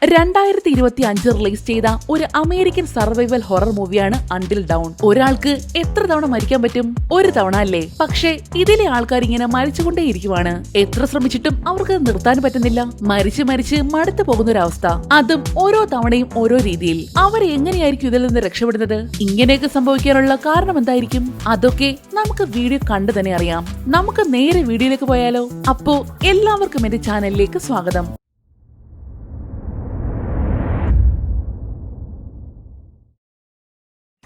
2025 release ചെയ്ത ഒരു American survival horror മൂവിയാണ് അണ്ടിൽ ഡൗൺ. ഒരാൾക്ക് എത്ര തവണ മരിക്കാൻ പറ്റും? ഒരു തവണ അല്ലേ? പക്ഷേ ഇതിലെ ആൾക്കാർ ഇങ്ങനെ മരിച്ചുകൊണ്ടേയിരിക്കുവാണ്. എത്ര ശ്രമിച്ചിട്ടും അവർക്ക് നിർത്താൻ പറ്റുന്നില്ല. മരിച്ച് മടുത്തു പോകുന്ന ഒരു അവസ്ഥ. അതും ഓരോ തവണയും ഓരോ രീതിയിൽ. അവർ എങ്ങനെയായിരിക്കും ഇതിൽ നിന്ന് രക്ഷപ്പെടുന്നത്? ഇങ്ങനെയൊക്കെ സംഭവിക്കാനുള്ള കാരണം എന്തായിരിക്കും? അതൊക്കെ നമുക്ക് വീഡിയോ കണ്ടു തന്നെ അറിയാം. നമുക്ക് നേരെ വീഡിയോയിലേക്ക് പോയാലോ? അപ്പോ എല്ലാവർക്കും എന്റെ ചാനലിലേക്ക് സ്വാഗതം.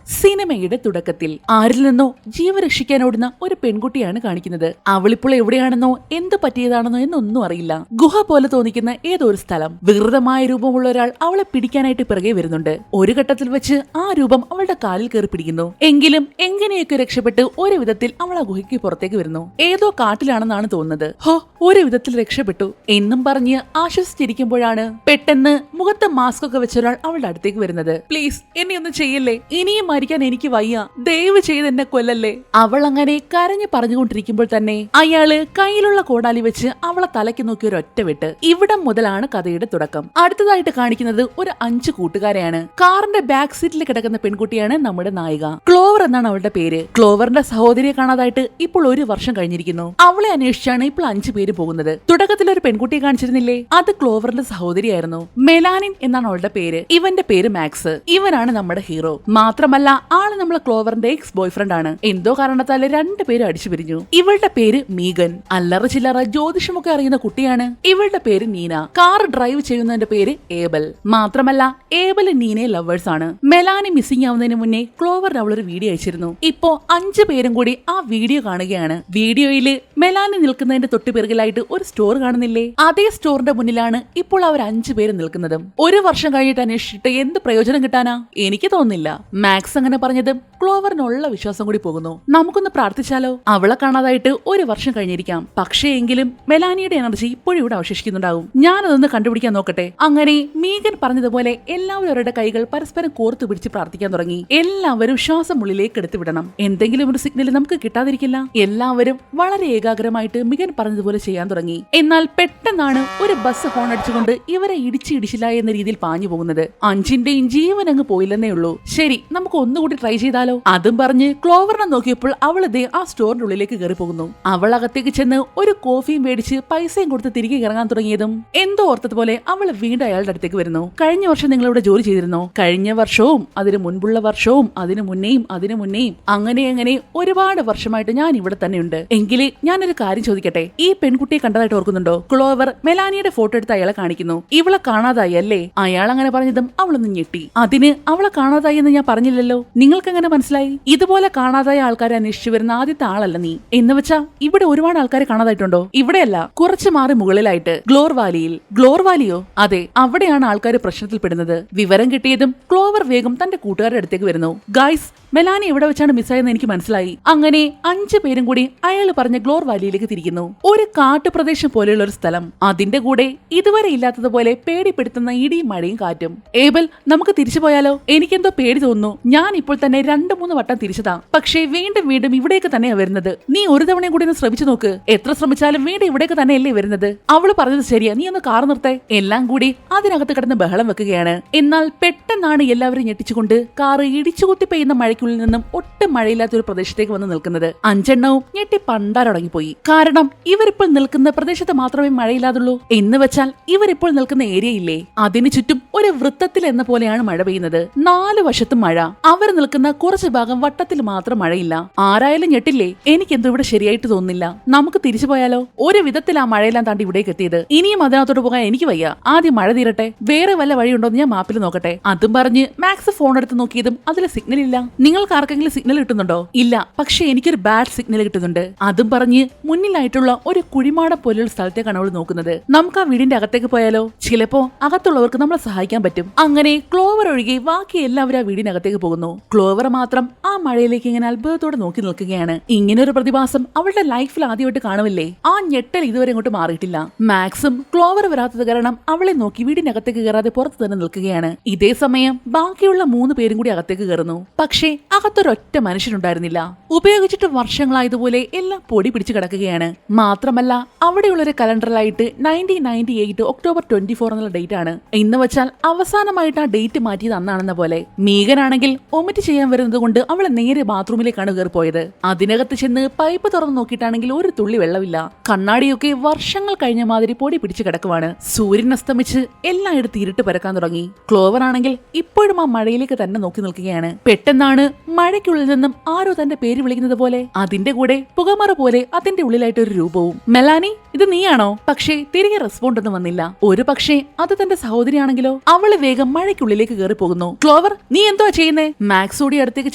സിനിമയുടെ തുടക്കത്തിൽ ആരിൽ നിന്നോ ജീവൻ രക്ഷിക്കാനോടുന്ന ഒരു പെൺകുട്ടിയാണ് കാണിക്കുന്നത്. അവളിപ്പോൾ എവിടെയാണെന്നോ എന്ത് പറ്റിയതാണെന്നോ എന്നൊന്നും അറിയില്ല. ഗുഹ പോലെ തോന്നിക്കുന്ന ഏതോ ഒരു സ്ഥലം. വികൃതമായ രൂപമുള്ള ഒരാൾ അവളെ പിടിക്കാനായിട്ട് പിറകെ വരുന്നുണ്ട്. ഒരു ഘട്ടത്തിൽ വെച്ച് ആ രൂപം അവളുടെ കാലിൽ കയറി പിടിക്കുന്നു. എങ്കിലും എങ്ങനെയൊക്കെ രക്ഷപ്പെട്ട് ഒരു വിധത്തിൽ അവൾ ആ ഗുഹയ്ക്ക് പുറത്തേക്ക് വരുന്നു. ഏതോ കാട്ടിലാണെന്നാണ് തോന്നുന്നത്. ഹോ, ഒരു വിധത്തിൽ രക്ഷപ്പെട്ടു എന്നും പറഞ്ഞ് ആശ്വസിച്ചിരിക്കുമ്പോഴാണ് പെട്ടെന്ന് മുഖത്ത് മാസ്ക് ഒക്കെ വെച്ച ഒരാൾ അവളുടെ അടുത്തേക്ക് വരുന്നത്. പ്ലീസ് എന്നെ ഒന്നും ചെയ്യല്ലേ, ഇനിയും മരിക്കാൻ എനിക്ക് വയ്യ, ദയവ് ചെയ്ത് എന്നെ കൊല്ലല്ലേ. അവൾ അങ്ങനെ കരഞ്ഞു പറഞ്ഞുകൊണ്ടിരിക്കുമ്പോൾ തന്നെ അയാള് കയ്യിലുള്ള കോടാലി വെച്ച് അവളെ തലയ്ക്ക് നോക്കി ഒരു ഒറ്റ വെട്ട്. ഇവിടം മുതലാണ് കഥയുടെ തുടക്കം. അടുത്തതായിട്ട് കാണിക്കുന്നത് ഒരു 5 കൂട്ടുകാരെയാണ്. കാറിന്റെ ബാക്ക് സീറ്റിൽ കിടക്കുന്ന പെൺകുട്ടിയാണ് നമ്മുടെ നായിക. ക്ലോവർ എന്നാണ് അവളുടെ പേര്. ക്ലോവറിന്റെ സഹോദരിയെ കാണാതായിട്ട് ഇപ്പോൾ 1 വർഷം കഴിഞ്ഞിരിക്കുന്നു. അവളെ അന്വേഷിച്ചാണ് ഇപ്പോൾ 5 പേര് പോകുന്നത്. തുടക്കത്തിൽ ഒരു പെൺകുട്ടിയെ കാണിച്ചിരുന്നില്ലേ? അത് ക്ലോവറിന്റെ സഹോദരിയായിരുന്നു. മെലാനിൻ എന്നാണ് അവളുടെ പേര്. ഇവന്റെ പേര് മാക്സ്. ഇവനാണ് നമ്മുടെ ഹീറോ. മാത്രമല്ല ആള് നമ്മളെ ക്ലോവറിന്റെ എക്സ് ബോയ്ഫ്രണ്ട് ആണ്. എന്തോ കാരണത്താൽ 2 പേര് അടിച്ചു പിരിഞ്ഞു. ഇവളുടെ പേര് മീഗൻ. അല്ലറ ചില്ലറ ജ്യോതിഷമൊക്കെ അറിയുന്ന കുട്ടിയാണ്. ഇവളുടെ പേര് നീന. കാർ ഡ്രൈവ് ചെയ്യുന്നതിന്റെ പേര് ഏബൽ. മാത്രമല്ല ഏബൽ നീനയെ ലവേഴ്സ് ആണ്. മെലാനി മിസ്സിംഗ് ആവുന്നതിന് മുന്നേ ക്ലോവർ അവളൊരു വീഡിയോ അയച്ചിരുന്നു. ഇപ്പോ 5 പേരും കൂടി ആ വീഡിയോ കാണുകയാണ്. വീഡിയോയില് മെലാനി നിൽക്കുന്നതിന്റെ തൊട്ടുപിറകിലായിട്ട് ഒരു സ്റ്റോർ കാണുന്നില്ലേ? അതേ സ്റ്റോറിന്റെ മുന്നിലാണ് ഇപ്പോൾ അവർ 5 പേര് നിൽക്കുന്നതും. 1 വർഷം കഴിഞ്ഞിട്ട് അന്വേഷിച്ചിട്ട് എന്ത് പ്രയോജനം കിട്ടാനാ? എനിക്ക് തോന്നുന്നില്ല. മാക്സ് അങ്ങനെ പറഞ്ഞതും ക്ലോവറിനുള്ള വിശ്വാസം കൂടി പോകുന്നു. നമുക്കൊന്ന് പ്രാർത്ഥിച്ചാലോ? അവളെ കാണാതായിട്ട് 1 വർഷം കഴിഞ്ഞിരിക്കാം. പക്ഷേ എങ്കിലും മെലാനിയുടെ എനർജി ഇപ്പോഴും ഇവിടെ അവശേഷിക്കുന്നുണ്ടാവും. ഞാനതൊന്ന് കണ്ടുപിടിക്കാൻ നോക്കട്ടെ. അങ്ങനെ മീഗൻ പറഞ്ഞതുപോലെ എല്ലാവരും അവരുടെ കൈകൾ പരസ്പരം കോർത്തു പിടിച്ച് പ്രാർത്ഥിക്കാൻ തുടങ്ങി. എല്ലാവരും ശ്വാസം ഉള്ളിലേക്ക് എടുത്തു വിടണം. എന്തെങ്കിലും ഒരു സിഗ്നൽ നമുക്ക് കിട്ടാതിരിക്കില്ല. എല്ലാവരും വളരെ ഏകാഗ്രമായിട്ട് മീഗൻ പറഞ്ഞതുപോലെ ചെയ്യാൻ തുടങ്ങി. എന്നാൽ പെട്ടെന്നാണ് ഒരു ബസ് ഹോൺ അടിച്ചുകൊണ്ട് ഇവരെ ഇടിച്ചില്ല എന്ന രീതിയിൽ പാഞ്ഞു പോകുന്നത്. 5ന്റെയും ജീവൻ അങ്ങ് പോയില്ലെന്നേ ഉള്ളൂ. ശരി, നമുക്ക് ഒന്നുകൂടി ട്രൈ ചെയ്താലോ? അതും പറഞ്ഞ് ക്ലോവറിനെ നോക്കിയപ്പോൾ അവൾ ആ സ്റ്റോറിന്റെ ഉള്ളിലേക്ക് കയറി പോകുന്നു. അവൾ അകത്തേക്ക് ചെന്ന് ഒരു കോഫിയും മേടിച്ച് പൈസയും കൊടുത്ത് തിരികെ ഇറങ്ങാൻ തുടങ്ങിയതും എന്തോ ഓർത്തതുപോലെ അവൾ വീണ്ടും അയാളുടെ അടുത്തേക്ക് വരുന്നു. കഴിഞ്ഞ വർഷം നിങ്ങൾ ഇവിടെ ജോലി ചെയ്തിരുന്നോ? കഴിഞ്ഞ വർഷവും അതിന് മുൻപുള്ള വർഷവും അതിനു മുന്നേയും അങ്ങനെ ഒരുപാട് വർഷമായിട്ട് ഞാൻ ഇവിടെ തന്നെയുണ്ട്. എങ്കിലേ ഞാനൊരു കാര്യം ചോദിക്കട്ടെ, ഈ പെൺകുട്ടിയെ കണ്ടതായിട്ട് ഓർക്കുന്നുണ്ടോ? ക്ലോവർ മെലാനിയുടെ ഫോട്ടോ എടുത്ത് അയാളെ കാണിക്കുന്നു. ഇവളെ കാണാതായി അല്ലേ? അയാൾ അങ്ങനെ പറഞ്ഞതും അവളൊന്ന് ഞെട്ടി. അതിന് അവളെ കാണാതായി എന്ന് ഞാൻ പറഞ്ഞില്ലല്ലോ, നിങ്ങൾക്ക് എങ്ങനെ മനസ്സിലായി? ഇതുപോലെ കാണാതായ ആൾക്കാരെ അന്വേഷിച്ചു വരുന്ന ആദ്യത്തെ ആളല്ല നീ. എന്ന് വെച്ചാ ഇവിടെ ഒരുപാട് ആൾക്കാരെ കാണാതായിട്ടുണ്ടോ? ഇവിടെയല്ല, കുറച്ച് മാറി മുകളിലായിട്ട് ഗ്ലോർ വാലിയിൽ. ഗ്ലോർ വാലിയോ? അതെ, അവിടെയാണ് ആൾക്കാർ പ്രശ്നത്തിൽ പെടുന്നത്. വിവരം കിട്ടിയതും ക്ലോവർ വേഗം തന്റെ കൂട്ടുകാരുടെ അടുത്തേക്ക് വരുന്നു. ഗൈസ്, മെലാനി എവിടെ വെച്ചാണ് മിസ്സായെന്ന് എനിക്ക് മനസ്സിലായി. അങ്ങനെ 5 പേരും കൂടി അയാൾ പറഞ്ഞ ഗ്ലോർ വാലിയിലേക്ക് തിരിക്കുന്നു. ഒരു കാട്ടുപ്രദേശം പോലെയുള്ള ഒരു സ്ഥലം. അതിന്റെ കൂടെ ഇതുവരെ ഇല്ലാത്തതുപോലെ പേടിപ്പെടുത്തുന്ന ഇടിയും മഴയും കാറ്റും. ഏബൽ, നമുക്ക് തിരിച്ചു പോയാലോ? എനിക്കെന്തോ പേടി തോന്നുന്നു. ഞാൻ ഇപ്പോൾ തന്നെ 2-3 വട്ടം തിരിച്ചതാ. പക്ഷേ വീണ്ടും ഇവിടേക്ക് തന്നെയാ വരുന്നത്. നീ ഒരു തവണയും കൂടി ഒന്ന് ശ്രമിച്ചു നോക്ക്. എത്ര ശ്രമിച്ചാലും വീണ്ടും ഇവിടേക്ക് തന്നെയല്ലേ വരുന്നത്. അവള് പറഞ്ഞത് ശരിയാ, നീ ഒന്ന് കാർ നിർത്തേ. എല്ലാം കൂടി അതിനകത്ത് കിടന്ന് ബഹളം വെക്കുകയാണ്. എന്നാൽ പെട്ടെന്നാണ് എല്ലാവരും ഞെട്ടിച്ചുകൊണ്ട് കാറ് ഇടിച്ചുകുത്തി പെയ്യുന്ന മഴയ്ക്കുള്ളിൽ നിന്നും ഒട്ടും മഴയില്ലാത്ത ഒരു പ്രദേശത്തേക്ക് വന്ന് നിൽക്കുന്നത്. 5 എണ്ണവും ഞെട്ടി പണ്ടാരടങ്ങിപ്പോയി. കാരണം ഇവരിപ്പോൾ നിൽക്കുന്ന പ്രദേശത്ത് മാത്രമേ മഴയില്ലാതുള്ളൂ. എന്ന് വെച്ചാൽ ഇവരിപ്പോൾ നിൽക്കുന്ന ഏരിയ ഇല്ലേ, അതിനു ചുറ്റും ഒരു വൃത്തത്തിൽ എന്ന പോലെയാണ് മഴ പെയ്യുന്നത്. 4 വശത്തും മഴ. അവർ നിൽക്കുന്ന കുറച്ച് ഭാഗം വട്ടത്തിൽ മാത്രം മഴയില്ല. ആരായാലും ഞെട്ടില്ലേ? എനിക്കെന്തോ ഇവിടെ ശരിയായിട്ട് തോന്നുന്നില്ല. നമുക്ക് തിരിച്ചു പോയാലോ? ഒരു വിധത്തിൽ ആ മഴയെല്ലാം താണ്ടി ഇവിടേക്ക് എത്തിയത്. ഇനിയും അതിനകത്തോട്ട് പോകാൻ എനിക്ക് വയ്യ. ആദ്യം മഴ തീരട്ടെ, വേറെ വല്ല വഴിയുണ്ടോ എന്ന് ഞാൻ മാപ്പിൽ നോക്കട്ടെ. അതും പറഞ്ഞ് മാക്സ് ഫോൺ എടുത്ത് നോക്കിയതും അതിൽ സിഗ്നൽ ഇല്ല. നിങ്ങൾക്ക് ആർക്കെങ്കിലും സിഗ്നൽ കിട്ടുന്നുണ്ടോ? ഇല്ല, പക്ഷെ എനിക്കൊരു ബാഡ് സിഗ്നൽ കിട്ടുന്നുണ്ട്. അതും പറഞ്ഞ് മുന്നിലായിട്ടുള്ള ഒരു കുഴിമാടം പോലുള്ള സ്ഥലത്തേക്കാണ് അവൾ നോക്കുന്നത്. നമുക്ക് ആ വീടിന്റെ അകത്തേക്ക് പോയാലോ? ചിലപ്പോ അകത്തുള്ളവർക്ക് നമ്മളെ സഹായിക്കാൻ പറ്റും. അങ്ങനെ ക്ലോവർ ഒഴികെ ബാക്കി എല്ലാവരും ആ വീടിനകത്തേക്ക് പോകുന്നു. ക്ലോവർ മാത്രം ആ മഴയിലേക്ക് ഇങ്ങനെ അത്ഭുതത്തോടെ നോക്കി നിൽക്കുകയാണ്. ഇങ്ങനൊരു പ്രതിഭാസം അവളുടെ ലൈഫിൽ ആദ്യമായിട്ട് കാണുമില്ലേ? ആ ഞെട്ടൽ ഇതുവരെ ഇങ്ങോട്ട് മാറിയിട്ടില്ല. മാക്സും ക്ലോവർ വരാത്തത് കാരണം അവളെ നോക്കി വീടിനകത്തേക്ക് കയറാതെ പുറത്ത് തന്നെ നിൽക്കുകയാണ്. ഇതേ സമയം ബാക്കിയുള്ള 3 പേരും കൂടി അകത്തേക്ക് കയറുന്നു. പക്ഷേ ആ അകത്തൊരൊറ്റ മനുഷ്യനുണ്ടായിരുന്നില്ല. ഉപയോഗിച്ചിട്ട് വർഷങ്ങളായതുപോലെ എല്ലാം പൊടി പിടിച്ചു കിടക്കുകയാണ്. മാത്രമല്ല അവിടെയുള്ളൊരു കലണ്ടറിലായിട്ട് 1998 ഒക്ടോബർ 24 എന്നുള്ള ഡേറ്റ് ആണ്. ഇന്ന് വെച്ചാൽ അവസാനമായിട്ട് ആ ഡേറ്റ് മാറ്റിയത് അന്നാണെന്ന പോലെ. മീഗനാണെങ്കിൽ ഒമിറ്റ് ചെയ്യാൻ വരുന്നത് കൊണ്ട് അവളെ നേരെ ബാത്റൂമിലേക്കാണ് കയറിപ്പോയത്. അതിനകത്ത് ചെന്ന് പൈപ്പ് തുറന്നു നോക്കിയിട്ടാണെങ്കിൽ ഒരു തുള്ളി വെള്ളമില്ല. കണ്ണാടിയൊക്കെ വർഷങ്ങൾ കഴിഞ്ഞ മാതിരി പൊടി പിടിച്ചു കിടക്കുവാണ്. സൂര്യൻ അസ്തമിച്ച് എല്ലായിടത്തും ഇരുട്ട് പരക്കാൻ തുടങ്ങി. ക്ലോവർ ആണെങ്കിൽ ഇപ്പോഴും ആ മഴയിലേക്ക് തന്നെ നോക്കി നിൽക്കുകയാണ്. പെട്ടെന്നാണ് മഴയ്ക്കുള്ളിൽ നിന്നും ആരോ തന്റെ പേര് വിളിക്കുന്നത് പോലെ. അതിന്റെ കൂടെ പുകമറ പോലെ അതിന്റെ ഉള്ളിലായിട്ട് ഒരു രൂപവും. മെലാനി, ഇത് നീയാണോ? പക്ഷേ തിരികെ റെസ്പോണ്ട് ഒന്നും വന്നില്ല. ഒരു പക്ഷേ അത് തന്റെ സഹോദരിയാണെങ്കിലോ? അവള് വേഗം മഴയ്ക്കുള്ളിലേക്ക് കയറി പോകുന്നു. ക്ലോവർ, നീ എന്തോ ചെയ്യുന്നേ? മാക്സ് ഓടി അടുത്തേക്ക്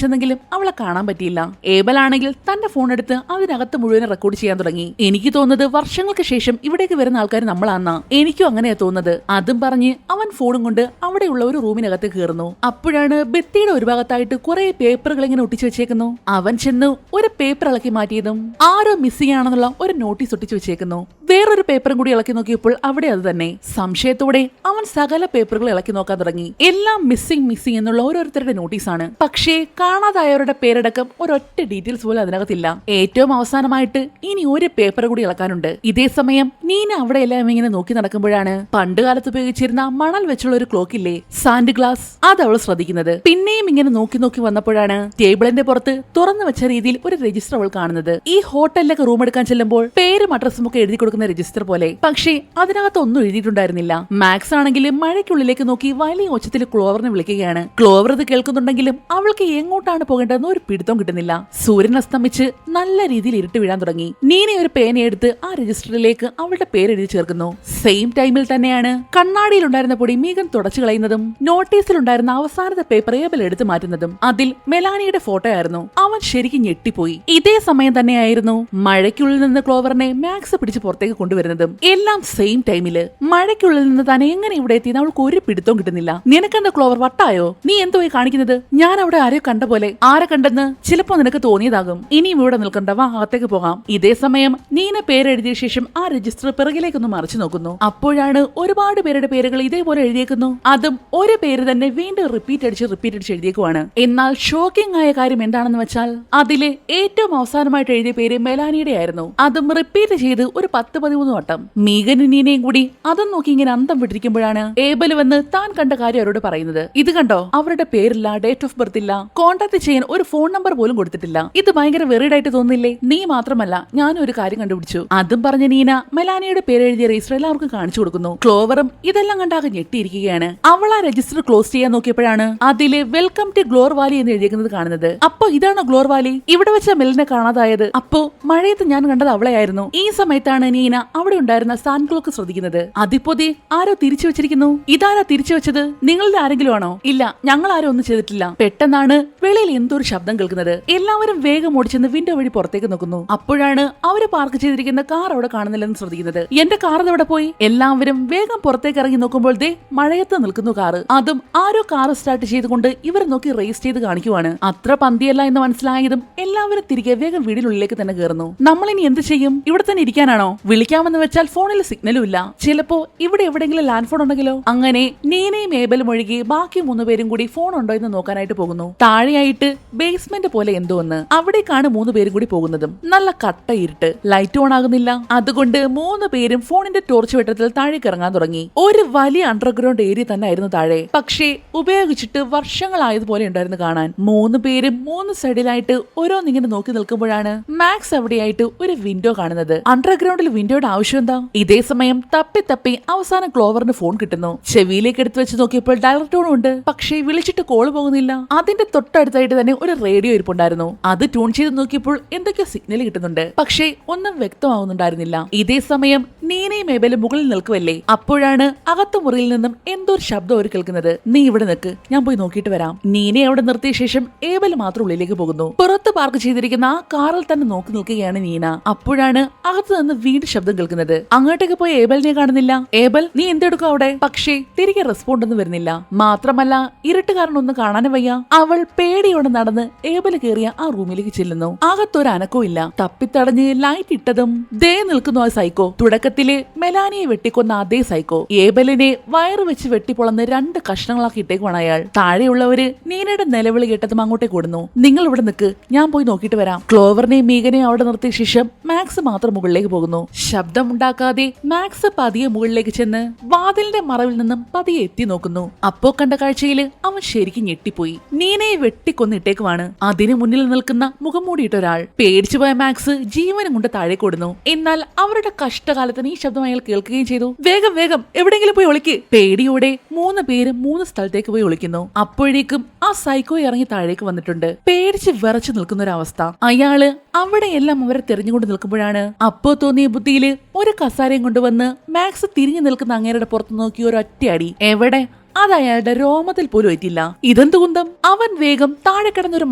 ചെന്നെങ്കിലും അവളെ കാണാൻ പറ്റിയില്ല. ഏബൽ ആണെങ്കിൽ തന്റെ ഫോൺ എടുത്ത് അതിനകത്ത് മുഴുവൻ റെക്കോർഡ് ചെയ്യാൻ തുടങ്ങി. എനിക്ക് തോന്നുന്നത് വർഷങ്ങൾക്ക് ശേഷം ഇവിടേക്ക് വരുന്ന ആൾക്കാർ നമ്മളാന്നാ. എനിക്കും അങ്ങനെയാ തോന്നുന്നത്. അതും പറഞ്ഞ് അവൻ ഫോണും കൊണ്ട് അവിടെയുള്ള ഒരു റൂമിനകത്ത് കയറുന്നു. അപ്പോഴാണ് ഭിത്തിയുടെ ഒരു ഭാഗത്തായിട്ട് കുറെ പേപ്പറുകൾ ഇങ്ങനെ ഒട്ടിച്ചു വെച്ചേക്കുന്നു. അവൻ ചെന്ന് ഒരു പേപ്പർ ഇളക്കി മാറ്റിയതും ആരോ മിസ്സിംഗ് ആണെന്നുള്ള ഒരു നോട്ടീസ് ഒട്ടിച്ചു വെച്ചേക്കുന്നു. വേറൊരു പേപ്പറും കൂടി ഇളക്കി നോക്കിയപ്പോൾ അവിടെ അത് തന്നെ. സംശയത്തോടെ അവൻ സകല പേപ്പറുകൾ ഇളക്കി നോക്കാൻ തുടങ്ങി. എല്ലാം മിസ്സിംഗ് എന്നുള്ള ഓരോരുത്തരുടെ നോട്ടീസാണ്. പക്ഷേ കാണാതായവരുടെ പേരടക്കം ഒരൊറ്റ ഡീറ്റെയിൽസ് പോലും അതിനകത്തില്ല. ഏറ്റവും അവസാനമായിട്ട് ഇനി ഒരു പേപ്പർ കൂടി ഇളക്കാനുണ്ട്. ഇതേ സമയം നീന അവിടെ എല്ലാം ഇങ്ങനെ നോക്കി നടക്കുമ്പോഴാണ് പണ്ട് കാലത്ത് ഉപയോഗിച്ചിരുന്ന മണൽ വെച്ചുള്ള ഒരു ക്ലോക്ക് ഇല്ലേ, സാൻഡ് ഗ്ലാസ്, അത് അവൾ ശ്രദ്ധിക്കുന്നത്. പിന്നെയും ഇങ്ങനെ നോക്കി വന്നപ്പോഴാണ് ടേബിളിന്റെ പുറത്ത് തുറന്നു വെച്ച രീതിയിൽ ഒരു രജിസ്റ്റർ അവൾ കാണുന്നത്. ഈ ഹോട്ടലിലൊക്കെ റൂം എടുക്കാൻ ചെല്ലുമ്പോൾ പേരും അഡ്രസ്സും ഒക്കെ എഴുതി കൊടുക്കുന്ന രജിസ്റ്റർ പോലെ. പക്ഷേ അതിനകത്ത് ഒന്നും എഴുതിയിട്ടുണ്ടായിരുന്നില്ല. മാക്സ് ആണെങ്കിൽ മഴയ്ക്കുള്ളിലേക്ക് നോക്കി വലിയ ഒച്ചത്തിൽ ക്ലോവറിനെ വിളിക്കുകയാണ്. ക്ലോവർ ഇത് കേൾക്കുന്നുണ്ടെങ്കിലും അവൾക്ക് എങ്ങോട്ടാണ് പോകേണ്ടതെന്ന് ഒരു പിടുത്തം കിട്ടുന്നില്ല. സൂര്യൻ അസ്തമിച്ച് നല്ല രീതിയിൽ ഇരുട്ട് വീഴാൻ തുടങ്ങി. നീനെ ഒരു പേനയെടുത്ത് ആ രജിസ്റ്ററിലേക്ക് അവളുടെ പേരെഴുതി ചേർക്കുന്നു. സെയിം ടൈമിൽ തന്നെയാണ് കണ്ണാടിയിലുണ്ടായിരുന്ന പൊടി മീഗൻ തുടച്ചു കളയുന്നതും നോട്ടീസിലുണ്ടായിരുന്ന അവസാനത്തെ പേപ്പർ ഏബൽ എടുത്തു മാറ്റുന്നതും. അതിൽ മെലാനിയുടെ ഫോട്ടോ ആയിരുന്നു. അവൻ ശരിക്കും ഞെട്ടിപ്പോയി. ഇതേ സമയം തന്നെയായിരുന്നു മഴയ്ക്കുള്ളിൽ നിന്ന് ക്ലോവറിനെ മാക്സ് പിടിച്ച് പുറത്തേക്ക് കൊണ്ടുവരുന്നതും. എല്ലാം സെയിം ടൈമില്. മഴയ്ക്കുള്ളിൽ നിന്ന് തന്നെ എങ്ങനെ ഇവിടെ എത്തിയെന്ന് അവൾക്ക് ഒരു പിടുത്തവും കിട്ടുന്നില്ല. നിനക്കെന്താ ക്ലോവർ, വട്ടായോ? നീ എന്തോ കാണിക്കുന്നത്? ഞാൻ അവിടെ ആരെയോ കണ്ട പോലെ. ആരെ കണ്ടെന്ന് ചിലപ്പോ നിനക്ക് തോന്നിയതാകും. ഇനിയും ഇവിടെ നിൽക്കണ്ട, വാ അകത്തേക്ക് പോകാം. ഇതേ സമയം നീന പേരെഴുതിയ ശേഷം ആ രജിസ്റ്റർ പിറകിലേക്കൊന്ന് മറിച്ചു നോക്കുന്നു. അപ്പോഴാണ് ഒരുപാട് പേരുടെ പേരുകൾ ഇതേപോലെ എഴുതിയേക്കുന്നു. അതും ഒരു പേര് തന്നെ വീണ്ടും റിപ്പീറ്റ് അടിച്ച് എഴുതിയേക്കുവാണ്. എന്നാൽ ഷോക്കിംഗ് ആയ കാര്യം എന്താണെന്ന് വെച്ചാൽ അതിലെ ഏറ്റവും അവസാനമായിട്ട് എഴുതിയ പേര് മെലാനിയുടെ ആയിരുന്നു. അതും റിപ്പീറ്റ് ചെയ്ത് ഒരു 10-13 വട്ടം. മീഗനും നീനയും കൂടി അതും നോക്കി ഇങ്ങനെ അന്തം വിട്ടിരിക്കുമ്പോഴാണ് ഏബൽ വന്ന് താൻ കണ്ട കാര്യം അവരോട് പറയുന്നത്. ഇത് കണ്ടോ, അവരുടെ പേരില്ല, ഡേറ്റ് ഓഫ് ബർത്ത് ഇല്ല, കോൺടാക്ട് ചെയ്യാൻ ഒരു ഫോൺ നമ്പർ പോലും കൊടുത്തിട്ടില്ല. ഇത് ഭയങ്കര വെറിഡായിട്ട് തോന്നില്ലേ? നീ മാത്രമല്ല, ഞാനും ഒരു കാര്യം കണ്ടുപിടിച്ചു. അതും പറഞ്ഞ നീന മെലാനിയുടെ പേര് എഴുതിയ രജിസ്റ്റർ എല്ലാവർക്കും കാണിച്ചു കൊടുക്കുന്നു. ക്ലോവറും ഇതെല്ലാം കണ്ടാകെ ഞെട്ടിയിരിക്കുകയാണ്. അവൾ ആ രജിസ്റ്റർ ക്ലോസ് ചെയ്യാൻ നോക്കിയപ്പോഴാണ് അതില് വെൽക്കം ടു ഗ്ലോർ വാലി എന്ന് എഴുതിയിരിക്കുന്നത് കാണുന്നത്. അപ്പൊ ഇതാണോ ഗ്ലോർ വാലി? ഇവിടെ വെച്ച മെലിനെ കാണാതായത്. അപ്പോ മഴയത്ത് ഞാൻ കണ്ടത് അവളെയായിരുന്നു. ഈ സമയത്താണ് നീന അവിടെ ഉണ്ടായിരുന്ന സാൻ ക്ലോക്ക് ശ്രദ്ധിക്കുന്നത്. അതിപ്പോതി ആരോ തിരിച്ചു വെച്ചിരിക്കുന്നു. ഇതാരാ തിരിച്ചു വെച്ചത്? നിങ്ങളുടെ ആരെങ്കിലും ആണോ? ഇല്ല, ഞങ്ങൾ ആരും ഒന്നും ചെയ്തിട്ടില്ല. പെട്ടെന്നാണ് വെളിയിൽ എന്തോ ഒരു ശബ്ദം കേൾക്കുന്നത്. എല്ലാവരും വേഗം ഓടിച്ചെന്ന് വിൻഡോ വഴി പുറത്തേക്ക് നോക്കുന്നു. അപ്പോഴാണ് അവര് പാർക്ക് ചെയ്തിരിക്കുന്ന കാർ അവിടെ കാണുന്നില്ലെന്ന് ശ്രദ്ധിക്കുന്നത്. എന്റെ കാർ എവിടെ പോയി? എല്ലാവരും വേഗം പുറത്തേക്ക് ഇറങ്ങി നോക്കുമ്പോൾ ദേ മഴയത്ത് നിൽക്കുന്നു കാറ്. അതും ആരോ കാർ സ്റ്റാർട്ട് ചെയ്തുകൊണ്ട് ഇവർ നോക്കി റേസ് ചെയ്ത് കാണിക്കുവാണ്. അത്ര പന്തിയല്ല എന്ന് മനസ്സിലായതും എല്ലാവരും തിരികെ വേഗം വീടിനുള്ളിലേക്ക് തന്നെ കയറുന്നു. നമ്മളിനി എന്ത് ചെയ്യും? ഇവിടെ തന്നെ ഇരിക്കാനാണോ? വിളിക്കാമെന്ന് വെച്ചാൽ ഫോണിൽ സിഗ്നലും ഇല്ല. ചിലപ്പോ ഇവിടെ എവിടെയെങ്കിലും ലാൻഡ് ഫോൺ ഉണ്ടെങ്കിലോ? അങ്ങനെ നീനയും ഏബലും ഒഴികെ ബാക്കി 3 പേരും കൂടി ഫോൺ ഉണ്ടോ എന്ന് നോക്കാനായിട്ട് പോകുന്നു. താഴെയായിട്ട് ബേസ്മെന്റ് പോലെ എന്തോ ഒന്ന്. അവിടേക്കാണ് 3 പേരും കൂടി പോകുന്നതും. നല്ല കട്ട ഇരുട്ട്, ലൈറ്റ് ഓൺ ആകുന്നില്ല. അതുകൊണ്ട് 3 പേരും ഫോണിന്റെ ടോർച്ച് വെട്ടത്തിൽ താഴേക്ക് ഇറങ്ങാൻ തുടങ്ങി. ഒരു വലിയ അണ്ടർഗ്രൗണ്ട് ഏരിയ തന്നെ ആയിരുന്നു താഴെ. പക്ഷേ ഉപയോഗിച്ചിട്ട് വർഷങ്ങളായതുപോലെ ഉണ്ടായിരുന്നു കാണാൻ. 3 പേരും 3 സൈഡിലായിട്ട് ഓരോന്നിങ്ങനെ നോക്കി നിൽക്കുമ്പോഴാണ് മാക്സ് അവിടെയായിട്ട് ഒരു വിൻഡോ കാണുന്നത്. അണ്ടർഗ്രൗണ്ടിൽ വിൻഡോയുടെ ആവശ്യം എന്താ? ഇതേ സമയം തപ്പി അവസാനം ക്ലോവറിന് ഫോൺ കിട്ടുന്നു. ചെവിയിലേക്ക് എടുത്തു വെച്ച് നോക്കിയപ്പോൾ ഡയലർ ടോണും ഉണ്ട്. പക്ഷേ വിളിച്ചിട്ട് കോള് പോകുന്നില്ല. അതിന്റെ തൊട്ടടുത്തായിട്ട് തന്നെ ഒരു റേഡിയോ ഇരിപ്പുണ്ടായിരുന്നു. അത് ട്യൂൺ ചെയ്ത് നോക്കിയപ്പോൾ എന്തൊക്കെയോ സിഗ്നൽ കിട്ടുന്നുണ്ട്. പക്ഷേ ഒന്നും വ്യക്തമാവുന്നുണ്ടായിരുന്നില്ല. ഇതേ സമയം നീനയും ഏബലും മുകളിൽ നിൽക്കുവല്ലേ. അപ്പോഴാണ് അകത്ത് മുറിയിൽ നിന്നും എന്തോ ഒരു ശബ്ദം അവർ കേൾക്കുന്നത്. നീ ഇവിടെ നിൽക്ക്, ഞാൻ പോയി നോക്കിയിട്ട് വരാം. നീനെ അവിടെ നിർത്തിയ ശേഷം ഏബൽ മാത്രം ഉള്ളിലേക്ക് പോകുന്നു. പുറത്ത് പാർക്ക് ചെയ്തിരിക്കുന്ന ആ കാറിൽ തന്നെ നോക്കി നിൽക്കുകയാണ് നീന. അപ്പോഴാണ് അകത്ത് നിന്ന് വീണ്ടും ശബ്ദം കേൾക്കുന്നത്. അങ്ങോട്ടേക്ക് പോയി ഏബലിനെ കാണുന്നില്ല. ഏബൽ, നീ എന്തെടുക്കും അവിടെ? പക്ഷേ തിരികെ റെസ്പോണ്ട് ഒന്നും വരുന്നില്ല. മാത്രമല്ല ഇരുട്ട് കാരണം ഒന്നും കാണാനും വയ്യ. അവൾ പേടിയോടെ നടന്ന് ഏബൽ കയറിയ ആ റൂമിലേക്ക് ചെല്ലുന്നു. അകത്തൊരു അനക്കവും ഇല്ല. തപ്പിത്തടഞ്ഞ് ലൈറ്റ് ഇട്ടതും ദേ നിൽക്കുന്നു ആ സൈക്കോ. തുടക്കത്തില് മെലാനിയെ വെട്ടിക്കൊന്ന അതേ സൈക്കോ. ഏബലിനെ വയറ് വെച്ച് വെട്ടിപ്പൊളന്ന് 2 കഷ്ണങ്ങളാക്കി ഇട്ടേക്കുവാണ് അയാൾ. താഴെയുള്ളവര് നീനയുടെ നിലവിളി കേട്ടതും വേഗം അങ്ങോട്ടേക്ക് ഓടുന്നു. നിങ്ങൾ ഇവിടെ നിൽക്ക്, ഞാൻ പോയി നോക്കിയിട്ട് വരാം. ക്ലോവറിനെയും മീഗനെയും അവിടെ നിർത്തിയ ശേഷം മാക്സ് മാത്രം മുകളിലേക്ക് പോകുന്നു. ശബ്ദമുണ്ടാക്കാതെ മാക്സ് പതിയെ മുകളിലേക്ക് ചെന്ന് വാതിലിന്റെ മറവിൽ നിന്നും പതിയെ എത്തി നോക്കുന്നു. അപ്പോ കണ്ട കാഴ്ചയിൽ അവൻ ശരിക്കും ഞെട്ടിപ്പോയി. നീനയെ വെട്ടിക്കൊന്നിട്ടേക്കുവാണ്. അതിനു മുന്നിൽ നിൽക്കുന്ന മുഖം മൂടിയിട്ട ഒരാൾ. പേടിച്ചുപോയ മാക്സ് ജീവനും കൊണ്ട് താഴേക്ക് ഓടുന്നു. എന്നാൽ അവരുടെ കഷ്ടകാലത്തിന് ഈ ശബ്ദം അയാൾ കേൾക്കുകയും ചെയ്തു. വേഗം വേഗം എവിടെയെങ്കിലും പോയി ഒളിക്ക്. പേടിയോടെ 3 പേരും 3 സ്ഥലത്തേക്ക് പോയി ഒളിക്കുന്നു. അപ്പോഴേക്കും ആ സൈക്കോ ഇറങ്ങി താഴേക്ക് വന്നിട്ടുണ്ട്. പേടിച്ച് വിറച്ചു നിൽക്കുന്ന ഒരു അവസ്ഥ. അയാള് അവിടെയെല്ലാം അവരെ തെരഞ്ഞുകൊണ്ട് നിൽക്കുമ്പോഴാണ് അപ്പോ തോന്നിയ ബുദ്ധിയില് ഒരു കസാരയും കൊണ്ടുവന്ന് മാക്സ് തിരിഞ്ഞു നിൽക്കുന്ന അങ്ങേരുടെ പുറത്ത് നോക്കി ഒരൊറ്റയടി. എവിടെ? അത് അയാളുടെ രോമത്തിൽ പോലും എത്തില്ല. ഇതെന്ത് കുന്തം? അവൻ വേഗം താഴെ കിടന്നൊരു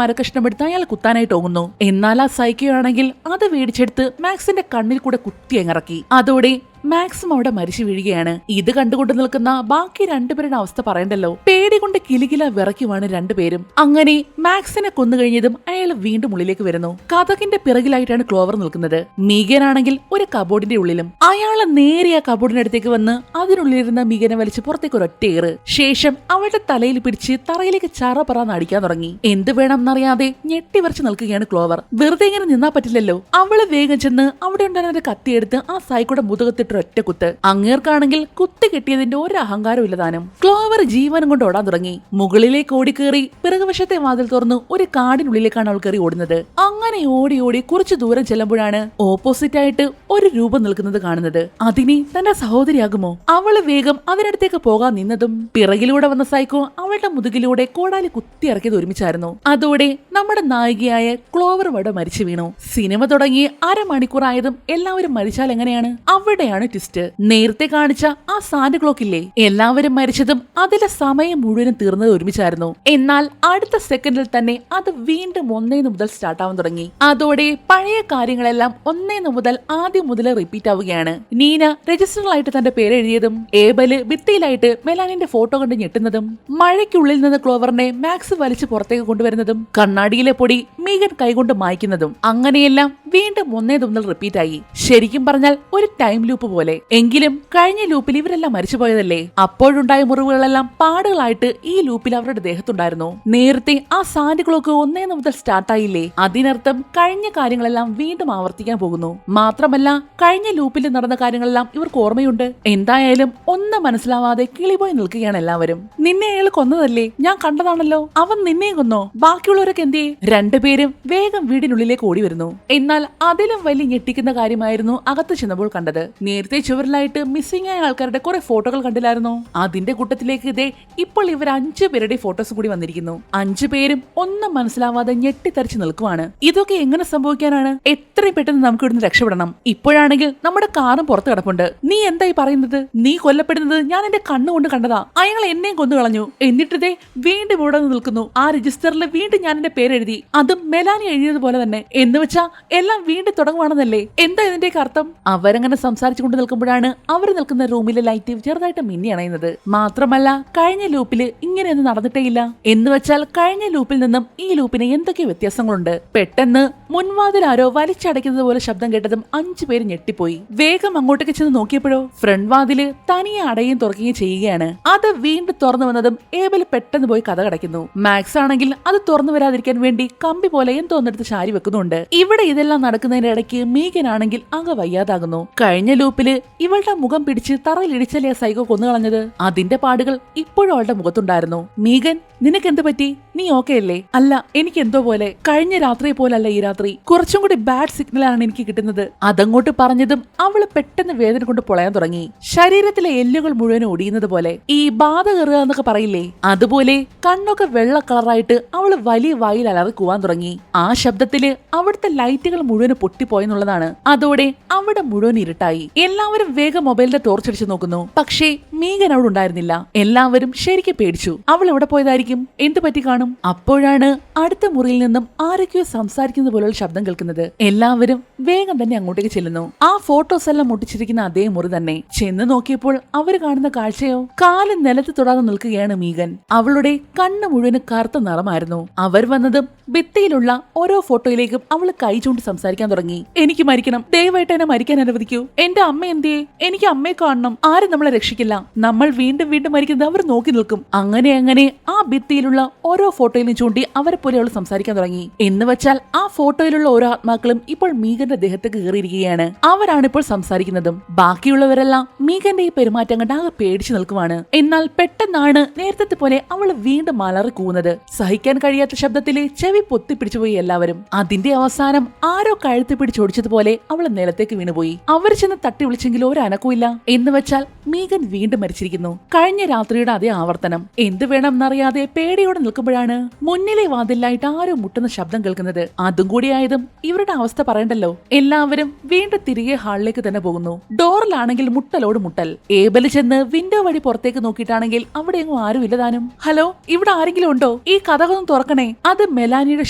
മരകഷ്ണം എടുത്ത് അയാൾ കുത്താനായിട്ട് ഓങ്ങുന്നു. എന്നാൽ ആ സൈക്കോ ആണെങ്കിൽ അത് വേടിച്ചെടുത്ത് മാക്സിന്റെ കണ്ണിൽ കൂടെ കുത്തി അങ്ങിറക്കി. അതോടെ മാക്സും അവിടെ മരിച്ചു വീഴുകയാണ്. ഇത് കണ്ടുകൊണ്ട് നിൽക്കുന്ന ബാക്കി 2 പേരുടെ അവസ്ഥ പറയണ്ടല്ലോ. പേടി കൊണ്ട് കിലുകില വിറയ്ക്കുവാണ് 2 പേരും. അങ്ങനെ മാക്സിനെ കൊന്നുകഴിഞ്ഞതും അയാൾ വീണ്ടും ഉള്ളിലേക്ക് വരുന്നു. കതകിന്റെ പിറകിലായിട്ടാണ് ക്ലോവർ നിൽക്കുന്നത്. മീഗനാണെങ്കിൽ ഒരു കബോർഡിന്റെ ഉള്ളിലും. അയാൾ നേരെ ആ കബോർഡിനടുത്തേക്ക് വന്ന് അതിനുള്ളിലിരുന്ന മീഗനെ വലിച്ച് പുറത്തേക്ക് ഒരൊറ്റയേറ്. ശേഷം അവളുടെ തലയിൽ പിടിച്ച് തറയിലേക്ക് ചറ പറന്ന് അടിക്കാൻ തുടങ്ങി. എന്ത് വേണമെന്നറിയാതെ ഞെട്ടിവരച്ച് നിൽക്കുകയാണ് ക്ലോവർ. വെറുതെ ഇങ്ങനെ നിന്നാ പറ്റില്ലല്ലോ. അവള് വേഗം ചെന്ന് അവിടെ ഉണ്ടായിരുന്ന കത്തിയെടുത്ത് ആ സൈക്കോടെ മുതുകത്തിട്ട് ഒറ്റ കുത്ത്. അങ്ങേർക്കാണെങ്കിൽ കുത്തി കിട്ടിയതിന്റെ ഒരു അഹങ്കാരം ഇല്ലതാനും. ക്ലോവർ ജീവനം കൊണ്ട് ഓടാൻ തുടങ്ങി. മുകളിലേക്ക് ഓടിക്കേറി പിറകുവശത്തെ വാതിൽ തുറന്നു ഒരു കാടിനുള്ളിലേക്കാണ് അവൾ കയറി ഓടുന്നത്. അങ്ങനെ ഓടി ഓടി കുറച്ചു ദൂരം ചെല്ലുമ്പോഴാണ് ഓപ്പോസിറ്റ് ആയിട്ട് ഒരു രൂപം നിൽക്കുന്നത് കാണുന്നത്. അതിനി തന്റെ സഹോദരിയാകുമോ? അവള് വേഗം അതിനടുത്തേക്ക് പോകാൻ നിന്നതും പിറകിലൂടെ വന്ന സൈക്കോ അവളുടെ മുതുകിലൂടെ കോടാലി കുത്തി ഇറക്കിയത് ഒരുമിച്ചായിരുന്നു. അതോടെ നമ്മുടെ നായികയായ ക്ലോവർ വട മരിച്ചു വീണു. സിനിമ തുടങ്ങി അരമണിക്കൂറായതും എല്ലാവരും മരിച്ചാൽ എങ്ങനെയാണ്? അവിടെയാണ് ട്വിസ്റ്റ്. നേരത്തെ കാണിച്ച ആ സാന്റ് ക്ലോക്ക് ഇല്ലേ, എല്ലാവരും മരിച്ചതും അതിലെ സമയം മുഴുവനും തീർന്നത് ഒരുമിച്ചായിരുന്നു. എന്നാൽ അടുത്ത സെക്കൻഡിൽ തന്നെ അത് വീണ്ടും 1 മുതൽ സ്റ്റാർട്ട് ആവാൻ തുടങ്ങി. അതോടെ പഴയ കാര്യങ്ങളെല്ലാം 1 മുതൽ ആദ്യം മുതൽ റിപ്പീറ്റ് ആവുകയാണ്. നീന രജിസ്റ്ററിലായിട്ട് തന്റെ പേര് എഴുതിയതും ഏബല് ഭിത്തിയിലായിട്ട് മെലാനിന്റെ ഫോട്ടോ കണ്ട് ഞെട്ടുന്നതും മഴയ്ക്കുള്ളിൽ നിന്ന് ക്ലോവറിനെ മാക്സ് വലിച്ചു പുറത്തേക്ക് കൊണ്ടുവരുന്നതും കണ്ണാടിയിലെ പൊടി മീഗൻ കൈകൊണ്ട് മായ്ക്കുന്നതും അങ്ങനെയെല്ലാം വീണ്ടും 1 മുതൽ റിപ്പീറ്റ് ആയി. ശരിക്കും പറഞ്ഞാൽ ഒരു ടൈം ലൂപ്പ് പോലെ. എങ്കിലും കഴിഞ്ഞ ലൂപ്പിൽ ഇവരെല്ലാം മരിച്ചുപോയതല്ലേ. അപ്പോഴുണ്ടായ മുറിവുകളെല്ലാം പാടുകളായിട്ട് ഈ ലൂപ്പിൽ അവരുടെ ദേഹത്തുണ്ടായിരുന്നു. നേരത്തെ ആ സാന്റ് ക്ലോക്ക് 1 മുതൽ സ്റ്റാർട്ടായില്ലേ, അതിനർത്ഥം കഴിഞ്ഞ കാര്യങ്ങളെല്ലാം വീണ്ടും ആവർത്തിക്കാൻ പോകുന്നു. മാത്രമല്ല കഴിഞ്ഞ ലൂപ്പിൽ നടന്ന കാര്യങ്ങളെല്ലാം ഇവർക്ക് ഓർമ്മയുണ്ട്. എന്തായാലും ഒന്നും മനസ്സിലാവാതെ കിളിപോയി നിൽക്കുകയാണ് എല്ലാവരും. നിന്നെ അയാൾ കൊന്നതല്ലേ? ഞാൻ കണ്ടതാണല്ലോ. അവൻ നിന്നെയും കൊന്നോ? ബാക്കിയുള്ളവരൊക്കെ എന്തേ? 2 പേരും വേഗം വീടിനുള്ളിലേക്ക് ഓടി വരുന്നു. എന്നാൽ അതിലും വലിയ ഞെട്ടിക്കുന്ന കാര്യമായിരുന്നു അകത്ത് ചെന്നപ്പോൾ കണ്ടത്. നേരത്തെ ചുവരിലായിട്ട് മിസ്സിംഗ് ആയ ആൾക്കാരുടെ കുറെ ഫോട്ടോകൾ കണ്ടില്ലായിരുന്നോ? അതിന്റെ കൂട്ടത്തിലേക്ക് ഇതേ ഇപ്പോൾ ഇവർ 5 പേരുടെ ഫോട്ടോസ് കൂടി വന്നിരിക്കുന്നു. 5 പേരും ഒന്നും മനസ്സിലാവാതെ ഞെട്ടിത്തരിച്ചു നിൽക്കുവാണ്. ഇതൊക്കെ എങ്ങനെ സംഭവിക്കാനാണ്? എത്രയും പെട്ടെന്ന് നമുക്ക് ഇവിടുന്ന് രക്ഷപ്പെടണം. ഇപ്പോഴാണെങ്കിൽ നമ്മുടെ കാറും പുറത്ത് കിടപ്പുണ്ട്. നീ എന്തായി പറയുന്നത്? നീ കൊല്ലപ്പെടുന്നത് ഞാൻ എന്റെ കണ്ണുകൊണ്ട് കണ്ടതാ. അയാൾ എന്നെയും കൊന്നു കളഞ്ഞു. എന്നിട്ടിതേ വീണ്ടും ഇവിടെ നിൽക്കുന്നു. ആ രജിസ്റ്ററിൽ വീണ്ടും ഞാൻ എന്റെ പേരെഴുതി. അതും മെലാനി എഴുതിയതുപോലെ തന്നെ. എന്ന് വെച്ചാ എല്ലാം വീണ്ടും തുടങ്ങുവാണെന്നല്ലേ? എന്താ ഇതിന്റെയൊക്കെ അർത്ഥം? അവരങ്ങനെ സംസാരിച്ചുകൊണ്ട് നിൽക്കുമ്പോഴാണ് അവർ നിൽക്കുന്ന റൂമിലെ ലൈറ്റ് ചെറുതായിട്ട് മിന്നി അണയുന്നത്. മാത്രമല്ല കഴിഞ്ഞ ലൂപ്പില് ഇങ്ങനെയൊന്നും നടന്നിട്ടേയില്ല. എന്ന് വെച്ചാൽ കഴിഞ്ഞ ലൂപ്പിൽ നിന്നും ഈ ലൂപ്പിന് എന്തൊക്കെ വ്യത്യാസങ്ങളുണ്ട്. പെട്ടെന്ന് മുൻവാതിൽ ആരോ വലിച്ചടയ്ക്കുന്നത് പോലെ ശബ്ദം കേട്ടതും 5 പേര് ഞെട്ടിപ്പോയി. വേഗം അങ്ങോട്ടേക്ക് ചെന്ന് നോക്കിയപ്പോഴോ ഫ്രണ്ട് വാതില് തനിയെ അടയും തുറക്കുകയും ചെയ്യുകയാണ്. അത് വീണ്ടും തുറന്നു വന്നതും ഏബല് പെട്ടെന്ന് പോയി കഥ കടയ്ക്കുന്നു. മാക്സ് ആണെങ്കിൽ അത് തുറന്നു വരാതിരിക്കാൻ വേണ്ടി കമ്പി പോലെ എന്തോന്നെടുത്ത് ചാരി വെക്കുന്നുണ്ട്. ഇവിടെ ഇതെല്ലാം നടക്കുന്നതിന്റെ ഇടയ്ക്ക് മീഗൻ ആണെങ്കിൽ ആകെ വയ്യാതാകുന്നു. കഴിഞ്ഞ ലൂപ്പില് ഇവളുടെ മുഖം പിടിച്ച് തറയിൽ ഇടിച്ചല്ലേ സൈക്കോ കൊന്നുകളഞ്ഞത്. അതിന്റെ പാടുകൾ ഇപ്പോഴും അവളുടെ മുഖത്തുണ്ടായിരുന്നു. മീഗൻ, നിനക്ക് എന്ത് പറ്റി? നീ ഓക്കെ അല്ലേ? അല്ല, എനിക്ക് എന്തോ പോലെ. കഴിഞ്ഞ രാത്രിയെ പോലല്ല ഈ രാത്രി. കുറച്ചും കൂടി ബാഡ് സിഗ്നലാണ് എനിക്ക് കിട്ടുന്നത്. അതങ്ങോട്ട് പറഞ്ഞതും അവള് പെട്ടെന്ന് വേദന കൊണ്ട് പൊളയാൻ തുടങ്ങി. ശരീരത്തിലെ എല്ലുകൾ മുഴുവൻ ഒടിയുന്നത് പോലെ. ഈ ബാധ കയറുക എന്നൊക്കെ പറയില്ലേ, അതുപോലെ കണ്ണൊക്കെ വെള്ള കളറായിട്ട് അവള് വലിയ വായിൽ അലറി കൂവാൻ തുടങ്ങി. ആ ശബ്ദത്തില് അവിടുത്തെ ലൈറ്റുകൾ മുഴുവൻ പൊട്ടിപ്പോയെന്നുള്ളതാണ്. അതോടെ അവിടെ മുഴുവൻ ഇരുട്ടായി. എല്ലാവരും വേഗം മൊബൈലിന്റെ ടോർച്ച് അടിച്ചു നോക്കുന്നു. പക്ഷേ മീഗൻ അവിടെ ഉണ്ടായിരുന്നില്ല. എല്ലാവരും ശരിക്കും പേടിച്ചു. അവൾ എവിടെ പോയതായിരിക്കും? എന്ത് പറ്റി കാണും? അപ്പോഴാണ് അടുത്ത മുറിയിൽ നിന്നും ആരൊക്കെയോ സംസാരിക്കുന്നത് പോലുള്ള ശബ്ദം കേൾക്കുന്നത്. എല്ലാവരും വേഗം തന്നെ അങ്ങോട്ടേക്ക് ചെല്ലുന്നു. ആ ഫോട്ടോസ് എല്ലാം മുട്ടിച്ചിരിക്കുന്ന അതേ മുറി തന്നെ. ചെന്ന് നോക്കിയപ്പോൾ അവര് കാണുന്ന കാഴ്ചയോ, കാല് നിലത്ത് തൊടാതെ നിൽക്കുകയാണ് മീഗൻ. അവളുടെ കണ്ണ് മുഴുവൻ കറുത്ത നിറമായിരുന്നു. അവർ വന്നതും ഭിത്തിയിലുള്ള ഓരോ ഫോട്ടോയിലേക്കും അവള് കൈ ചൂണ്ടി സംസാരിക്കാൻ തുടങ്ങി. എനിക്ക് മരിക്കണം, ദയവായിട്ട് എന്നെ മരിക്കാൻ അനുവദിക്കൂ. എന്റെ അമ്മ എന്തിയെ? എനിക്ക് അമ്മയെ കാണണം. ആരും നമ്മളെ രക്ഷിക്കില്ല. നമ്മൾ വീണ്ടും വീണ്ടും മരിക്കുന്നത് അവർ നോക്കി നിൽക്കും. അങ്ങനെ അങ്ങനെ ആ ഭിത്തിയിലുള്ള ഓരോ ഫോട്ടോയിലും ചൂണ്ടി അവരെ പോലെ അവൾ സംസാരിക്കാൻ തുടങ്ങി. എന്ന് വെച്ചാൽ ആ ഫോട്ടോയിലുള്ള ഓരോ ആത്മാക്കളും ഇപ്പോൾ മീഗന്റെ ദേഹത്തേക്ക് കയറിയിരിക്കുകയാണ്. അവരാണ് ഇപ്പോൾ സംസാരിക്കുന്നതും. ബാക്കിയുള്ളവരെല്ലാം മീഗന്റെ ഈ പെരുമാറ്റം കണ്ട് ആകെ പേടിച്ചു നിൽക്കുവാണ്. എന്നാൽ പെട്ടെന്നാണ് നേരത്തെ പോലെ അവൾ വീണ്ടും അലറി കൂവുന്നത്. സഹിക്കാൻ കഴിയാത്ത ശബ്ദത്തില് ചെവി പൊത്തിപ്പിടിച്ചുപോയി എല്ലാവരും. അതിന്റെ അവസാനം ആരോ കഴുത്ത് പിടിച്ചൊടിച്ചതുപോലെ അവൾ നിലത്തേക്ക് വീണുപോയി. അവർ ചെന്ന് തട്ടി വിളിച്ചെങ്കിലും ഒരു അനക്കമില്ല. എന്ന് വെച്ചാൽ മീഗൻ വീണ്ടും മരിച്ചിരിക്കുന്നു. കഴിഞ്ഞ രാത്രിയുടെ അതേ ആവർത്തനം. എന്ത് വേണമെന്നറിയാതെ പേടിയോടെ നിൽക്കുമ്പോഴാണ് മുന്നിലെ വാതിലായിട്ട് ആരോ മുട്ടുന്ന ശബ്ദം കേൾക്കുന്നത്. അതും കൂടിയായതും ഇവരുടെ അവസ്ഥ പറയണ്ടല്ലോ. എല്ലാവരും വീണ്ടും തിരികെ ഹാളിലേക്ക് തന്നെ പോകുന്നു. ഡോറിലാണെങ്കിൽ മുട്ടലോട് മുട്ടൽ. ഏബല് ചെന്ന് വിൻഡോ വഴി പുറത്തേക്ക് നോക്കിയിട്ടാണെങ്കിൽ അവിടെ എങ്ങും ആരും ഇല്ലതാനും. ഹലോ, ഇവിടെ ആരെങ്കിലും ഉണ്ടോ? ഈ കഥകൊന്നും തുറക്കണേ. അത് മെലാനിയുടെ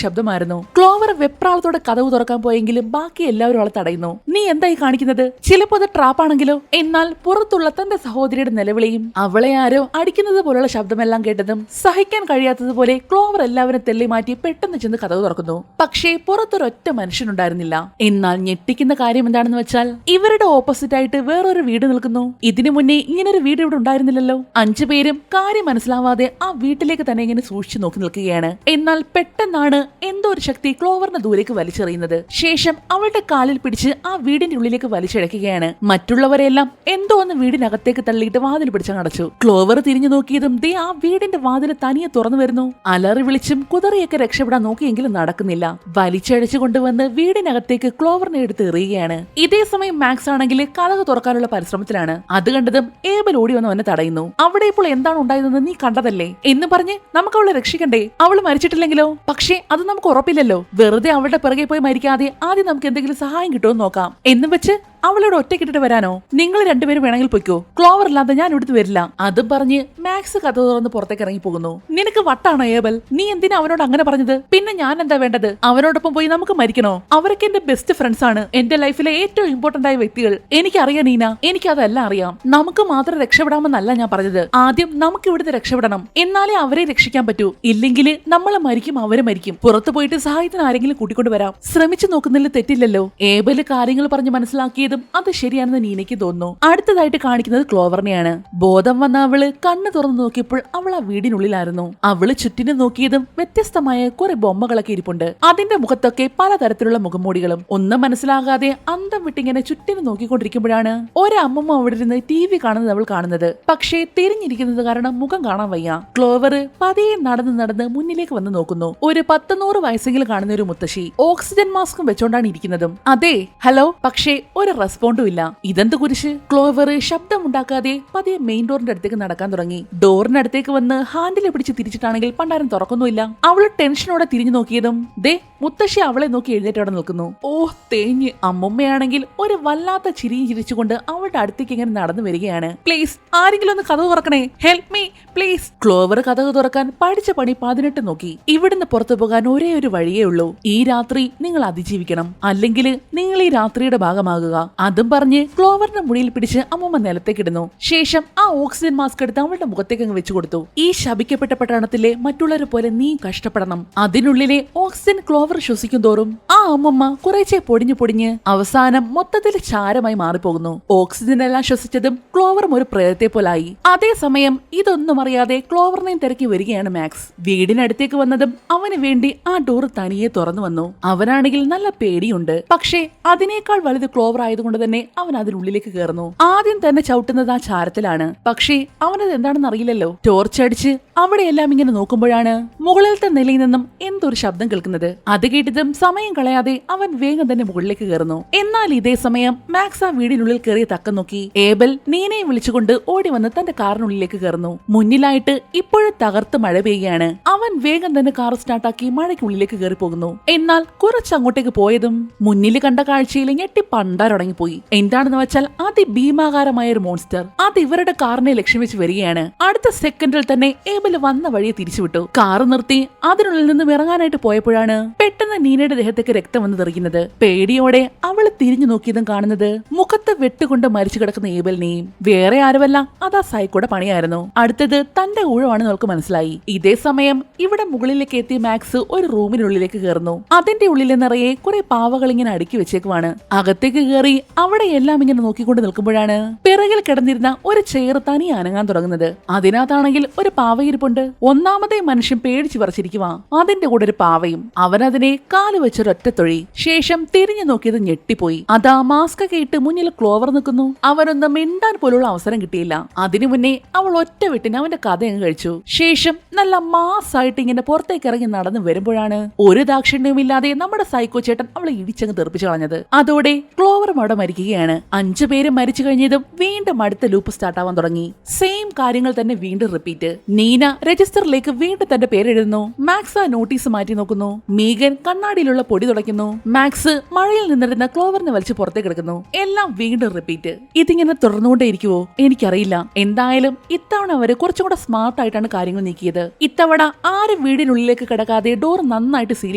ശബ്ദമായിരുന്നു. ക്ലോവർ വെപ്രാളത്തോടെ കഥവ് തുറക്കാൻ പോയെങ്കിലും ബാക്കി എല്ലാവരും അവളെ തടയുന്നു. നീ എന്തായി കാണിക്കുന്നത്? ചിലപ്പോ അത് ട്രാപ്പാണെങ്കിലോ? എന്നാൽ പുറത്തുള്ള തന്റെ സഹോദരിയുടെ നിലവിളിയും അവളെ ആരോ അടിക്കുന്നത് പോലുള്ള ശബ്ദമെല്ലാം കേട്ടതും സഹിക്കാൻ കഴിയാത്തതുപോലെ ക്ലോവർ എല്ലാവരും തെള്ളി മാറ്റി പെട്ടെന്ന് ചെന്ന് കഥവ് തുറക്കുന്നു. പക്ഷേ പുറത്തൊരൊറ്റ മനുഷ്യനുണ്ടായിരുന്നില്ല. എന്നാൽ ഞെട്ടിക്കുന്ന കാര്യം എന്താണെന്ന് വെച്ചാൽ ഇവരുടെ ഓപ്പോസിറ്റ് ആയിട്ട് വേറൊരു വീട് നിൽക്കുന്നു. ഇതിനു മുന്നേ ഇങ്ങനൊരു വീട് ഇവിടെ ഉണ്ടായിരുന്നില്ലല്ലോ. 5 പേരും കാര്യം മനസ്സിലാവാതെ ആ വീട്ടിലേക്ക് തന്നെ ഇങ്ങനെ സൂക്ഷിച്ചു നോക്കി നിൽക്കുകയാണ്. എന്നാൽ പെട്ടെന്നാണ് എന്തോ ഒരു ശക്തി ക്ലോവറിനെ ദൂരേക്ക് വലിച്ചെറിയുന്നത്. ശേഷം അവളുടെ കാലിൽ പിടിച്ച് ആ വീടിന്റെ ഉള്ളിലേക്ക് വലിച്ചിഴക്കുകയാണ്. മറ്റുള്ളവരെല്ലാം എന്തോ ഒന്ന് വീടിനകത്തേക്ക് തള്ളിയിട്ട് വാതിൽ പിടിച്ചടച്ചു. ക്ലോവർ തിരിഞ്ഞു നോക്കിയതും ദേ ആ വീടിന്റെ വാതിൽ തനിയെ തുറന്നു വരുന്നു. അലറി വിളിച്ചും കുതറിയൊക്കെ രക്ഷപ്പെടാൻ നോക്കിയെങ്കിലും നടക്കുന്നില്ല. വലിച്ചഴച്ചു കൊണ്ടുവന്ന് വീടിനകത്തേക്ക് ക്ലോവറിനെ എടുത്ത് എറിയുകയാണ്. ഇതേ സമയം മാക്സ് ആണെങ്കിൽ കതക് തുറക്കാനുള്ള പരിശ്രമത്തിലാണ്. അത് കണ്ടതും ഏബൽ ഓടി വന്ന് അവനെ തടയുന്നു. അവിടെ ഇപ്പോൾ എന്താണ് ഉണ്ടായതെന്ന് നീ കണ്ടതല്ലേ എന്ന് പറഞ്ഞ് നമുക്ക് അവളെ രക്ഷിക്കണ്ടേ? അവൾ മരിച്ചിട്ടില്ലെങ്കിലോ? പക്ഷേ അത് നമുക്ക് ഉറപ്പില്ലല്ലോ. വെറുതെ അവളുടെ പിറകെ പോയി മരിക്കാതെ ആദ്യം നമുക്ക് എന്തെങ്കിലും സഹായം കിട്ടുമോ നോക്കാം. എന്നും വെച്ച് അവളോട് ഒറ്റക്കിട്ടിട്ട് വരാനോ? നിങ്ങൾ രണ്ടുപേരും വേണമെങ്കിൽ പൊയ്ക്കോ, ക്ലോവർ അല്ലാതെ ഞാൻ ഇവിടുത്തെ വരില്ല. അതും പറഞ്ഞ് മാക്സ് കഥ തുറന്ന് പുറത്തേക്ക് ഇറങ്ങി പോകുന്നു. നിനക്ക് വട്ടാണോ ഏബൽ? നീ എന്തിനാ അവനോട് അങ്ങനെ പറഞ്ഞത്? പിന്നെ ഞാൻ എന്താ വേണ്ടത്? അവനോടൊപ്പം പോയി നമുക്ക് മരിക്കണോ? അവരൊക്കെ എന്റെ ബെസ്റ്റ് ഫ്രണ്ട്സ് ആണ്, എന്റെ ലൈഫിലെ ഏറ്റവും ഇമ്പോർട്ടന്റ് ആയ വ്യക്തികൾ. എനിക്കറിയാം നീന, എനിക്കതെല്ലാം അറിയാം. നമുക്ക് മാത്രം രക്ഷപ്പെടാമെന്നല്ല ഞാൻ പറഞ്ഞത്. ആദ്യം നമുക്ക് ഇവിടുത്തെ രക്ഷപ്പെടണം, എന്നാലേ അവരെ രക്ഷിക്കാൻ പറ്റൂ. ഇല്ലെങ്കിൽ നമ്മളെ മരിക്കും, അവരെ മരിക്കും. പുറത്തു പോയിട്ട് സഹായത്തിന് ആരെങ്കിലും കൂട്ടിക്കൊണ്ട് വരാം. ശ്രമിച്ചു നോക്കുന്നതിൽ തെറ്റില്ലല്ലോ. ഏബല് കാര്യങ്ങൾ പറഞ്ഞ് മനസ്സിലാക്കിയതും അത് ശരിയാണെന്ന് നീനയ്ക്ക് തോന്നുന്നു. അടുത്തതായിട്ട് കാണിക്കുന്നത് ക്ലോവറിനെയാണ്. ബോധം വന്ന അവള് കണ്ണു തുറന്നു നോക്കിയപ്പോൾ അവൾ ആ വീടിനുള്ളിലായിരുന്നു. അവള് ചുറ്റിനും നോക്കിയതും വ്യത്യസ്തമായ കുറെ ബൊമ്മകളൊക്കെ ഇരിപ്പുണ്ട്. അതിന്റെ മുഖത്തൊക്കെ പലതരത്തിലുള്ള മുഖംമൂടികളും. ഒന്നും മനസ്സിലാകാതെ അന്തം വിട്ടിങ്ങനെ ചുറ്റിനും നോക്കിക്കൊണ്ടിരിക്കുമ്പോഴാണ് ഒരമ്മമ്മ അവിടെ ഇരുന്ന് TV കാണുന്നത് അവൾ കാണുന്നത്. പക്ഷേ തിരിഞ്ഞിരിക്കുന്നത് കാരണം മുഖം കാണാൻ വയ്യ. ക്ലോവർ പതിയെ നടന്ന് നടന്ന് മുന്നിലേക്ക് വന്ന് നോക്കുന്നു. ഒരു 10-100 വയസ്സെങ്കിലും കാണുന്ന ഒരു മുത്തശ്ശി ഓക്സിജൻ മാസ്കും വെച്ചോണ്ടാണ് ഇരിക്കുന്നതും. അതെ, ഹലോ. പക്ഷേ ഒരു റെസ്പോണ്ടും ഇല്ല. ഇതെന്ത് കുരിശ്? ക്ലോവർ ശബ്ദമുണ്ടാക്കാതെ പതിയെ മെയിൻ ഡോറിന്റെ അടുത്തേക്ക് നടക്കാൻ തുടങ്ങി. ഡോറിനടുത്തേക്ക് വന്ന് ഹാൻഡിലെ പിടിച്ച് തിരിച്ചിട്ടാണെങ്കിൽ പണ്ടാരം തുറക്കുന്നുമില്ല. അവള് ടെൻഷനോടെ തിരിഞ്ഞു നോക്കിയതും ദേ മുത്തശ്ശി അവളെ നോക്കി എഴുന്നേറ്റോടെ നിൽക്കുന്നു. ഓ തേഞ്ഞ്. അമ്മുമ്മയാണെങ്കിൽ ഒരു വല്ലാത്ത ചിരിയും ചിരിച്ചുകൊണ്ട് അവളുടെ അടുത്തേക്ക് ഇങ്ങനെ നടന്നു വരികയാണ്. പ്ലീസ് ആരെങ്കിലും ഒന്ന് കഥ തുറക്കണേ, ഹെൽപ്പ് മീ പ്ലീസ്. ക്ലോവർ കഥ തുറക്കാൻ പഠിച്ച പണി 18 നോക്കി. ഇവിടുന്ന് പുറത്തു പോകാൻ ഒരേ ഒരു വഴിയേ ഉള്ളൂ. ഈ രാത്രി നിങ്ങൾ അതിജീവിക്കണം, അല്ലെങ്കിൽ നിങ്ങൾ ഈ രാത്രിയുടെ ഭാഗമാകുക. അതും പറഞ്ഞ് ക്ലോവറിന്റെ മുടിയിൽ പിടിച്ച് അമ്മൂമ്മ നിലത്തേക്കിടുന്നു. ശേഷം ആ ഓക്സിജൻ മാസ്ക് എടുത്ത് അവളുടെ മുഖത്തേക്ക് അങ്ങ് വെച്ചു കൊടുത്തു. ഈ ശപിക്കപ്പെട്ട പട്ടണത്തിലെ മറ്റുള്ളവരെ പോലെ നീ കഷ്ടപ്പെടണം. അതിനുള്ളിലെ ഓക്സിജൻ ക്ലോവർ ശ്വസിക്കും തോറും ആ അമ്മമ്മ കുറേശ്ശെ പൊടിഞ്ഞു പൊടിഞ്ഞ് അവസാനം മൊത്തത്തിൽ ചാരമായി മാറിപ്പോകുന്നു. ഓക്സിജൻ എല്ലാം ശ്വസിച്ചതും ക്ലോവറും ഒരു പ്രേതത്തെ പോലായി. അതേസമയം ഇതൊന്നും അറിയാതെ ക്ലോവറിനെയും തിരക്കി വരികയാണ് മാക്സ്. വീടിനടുത്തേക്ക് വന്നതും അവന് വേണ്ടി ആ ഡോർ തനിയെ തുറന്നു വന്നു. അവനാണെങ്കിൽ നല്ല പേടിയുണ്ട്. പക്ഷേ അതിനേക്കാൾ വലുത് ക്ലോവർ ആയതുകൊണ്ട് തന്നെ അവൻ അതിനുള്ളിലേക്ക് കയറുന്നു. ആദ്യം തന്നെ ചവിട്ടുന്നത് ആ ചാരത്തിലാണ്. പക്ഷേ അവനത് എന്താണെന്ന് അറിയില്ലല്ലോ. ടോർച്ചടിച്ച് അവിടെയെല്ലാം ഇങ്ങനെ നോക്കുമ്പോഴാണ് മുകളിലത്തെ നിലയിൽ നിന്നും എന്തൊരു ശബ്ദം കേൾക്കുന്നത്. അത് കേട്ടതും സമയം കളയാതെ അവൻ വേഗം തന്നെ മുകളിലേക്ക് കയറുന്നു. എന്നാൽ ഇതേ സമയം മാക്സ് ആ വീടിനുള്ളിൽ കയറി തക്കം നോക്കി. ഏബൽ നീനയെ വിളിച്ചുകൊണ്ട് ഓടി വന്ന് തന്റെ കാറിനുള്ളിലേക്ക് കയറുന്നു. മുന്നിലായിട്ട് ഇപ്പോഴും തകർത്ത് മഴ പെയ്യുകയാണ്. അവൻ വേഗം തന്നെ കാർ സ്റ്റാർട്ടാക്കി മഴയ്ക്കുള്ളിലേക്ക് കയറി പോകുന്നു. എന്നാൽ കുറച്ച് അങ്ങോട്ടേക്ക് പോയതും മുന്നിൽ കണ്ട കാഴ്ചയിൽ ഞെട്ടി പണ്ടാരടങ്ങിപ്പോയി. എന്താണെന്ന് വെച്ചാൽ അതിഭീമാകാരമായ ഒരു മോൺസ്റ്റർ അത് ഇവരുടെ കാറിനെ ലക്ഷ്യം വെച്ച് വരികയാണ്. അടുത്ത സെക്കൻഡിൽ തന്നെ ഏബൽ വന്ന വഴിയെ തിരിച്ചുവിട്ടു. കാറ് നിർത്തി അതിനുള്ളിൽ നിന്നും ഇറങ്ങാനായിട്ട് പോയപ്പോഴാണ് പെട്ടെന്ന് നീനയുടെ ദേഹത്തേക്ക് രക്തം വന്ന് തെറിക്കുന്നത്. പേടിയോടെ അവള് തിരിഞ്ഞു നോക്കിയതും കാണുന്നത് മുഖത്ത് വെട്ടുകൊണ്ട് മരിച്ചു കിടക്കുന്ന ഏബലിനെയും. വേറെ ആരുമല്ല, അതാ സൈക്കോടെ പണിയായിരുന്നു. അടുത്തത് തന്റെ ഊഴമാണെന്ന് അവൾക്ക് മനസ്സിലായി. ഇതേ സമയം ഇവിടെ മുകളിലേക്ക് എത്തിയ മാക്സ് ഒരു റൂമിനുള്ളിലേക്ക് കയറുന്നു. അതിന്റെ ഉള്ളിൽ നിറയെ കുറെ പാവകൾ ഇങ്ങനെ അടുക്കി വെച്ചേക്കുവാണ്. അകത്തേക്ക് കയറി അവിടെ എല്ലാം ഇങ്ങനെ നോക്കിക്കൊണ്ട് നിൽക്കുമ്പോഴാണ് പിറകിൽ കിടന്നിരുന്ന ഒരു ചെയർ തനി അനങ്ങാൻ തുടങ്ങുന്നത്. അതിനകത്താണെങ്കിൽ ഒരു പാവയിരിപ്പുണ്ട്. ഒന്നാമതേ മനുഷ്യൻ പേടിച്ചു പറിച്ചിരിക്കുവാ. അതിന്റെ കൂടെ ഒരു പാവയും. അവനതിനെ കാല് വെച്ചൊരൊറ്റത്തൊഴി. ശേഷം തിരിഞ്ഞു നോക്കിയത് ഞെട്ടിപ്പോയി. അതാ മാസ്ക് ഒക്കെ ഇട്ട് മുന്നിൽ ക്ലോവർ നിൽക്കുന്നു. അവനൊന്നും മിണ്ടാൻ പോലുള്ള അവസരം കിട്ടിയില്ല. അതിനു മുന്നേ അവൾ ഒറ്റ വിട്ടിന് അവന്റെ കഥ അങ്ങ് കഴിച്ചു. ശേഷം നല്ല മാസായിട്ട് ഇങ്ങനെ പുറത്തേക്ക് ഇറങ്ങി നടന്നു വരുമ്പോഴാണ് ഒരു ദാക്ഷിണ്യവുമില്ലാതെ നമ്മുടെ സൈക്കോ ചേട്ടൻ അവളെ ഇടിച്ചങ്ങ് തെറിപ്പിച്ചു കളഞ്ഞത്. അതോടെ ക്ലോവറും അവിടെ മരിക്കുകയാണ്. 5 പേര് മരിച്ചു കഴിഞ്ഞതും വീണ്ടും അടുത്ത ലൂപ്പ് സ്റ്റാർട്ട് ആവാൻ തുടങ്ങി. സെയിം കാര്യങ്ങൾ തന്നെ വീണ്ടും റിപ്പീറ്റ്. നീന രജിസ്റ്ററിലേക്ക് വീണ്ടും തന്റെ പേരെഴുതുന്നു. മാക്സ് ആ നോട്ടീസ് മാറ്റി നോക്കുന്നു. മീഗൻ കണ്ണാടിയിലുള്ള പൊടി തുടയ്ക്കുന്നു. മാക്സ് മഴയിൽ നിന്നിരുന്ന ക്ലോവറിനെ വലിച്ച് പുറത്തേക്ക് എടുക്കുന്നു. എല്ലാം വീണ്ടും റിപ്പീറ്റ്. ഇതിങ്ങനെ തുടർന്നുകൊണ്ടേയിരിക്കുവോ എനിക്കറിയില്ല. എന്തായാലും ഇത്തവണ അവര് കുറച്ചും കൂടെ സ്മാർട്ട് ആയിട്ടാണ് കാര്യങ്ങൾ നീക്കിയത്. ഇത്തവണ ആരും വീടിനുള്ളിലേക്ക് കിടക്കാതെ ഡോർ നന്നായിട്ട് സീൽ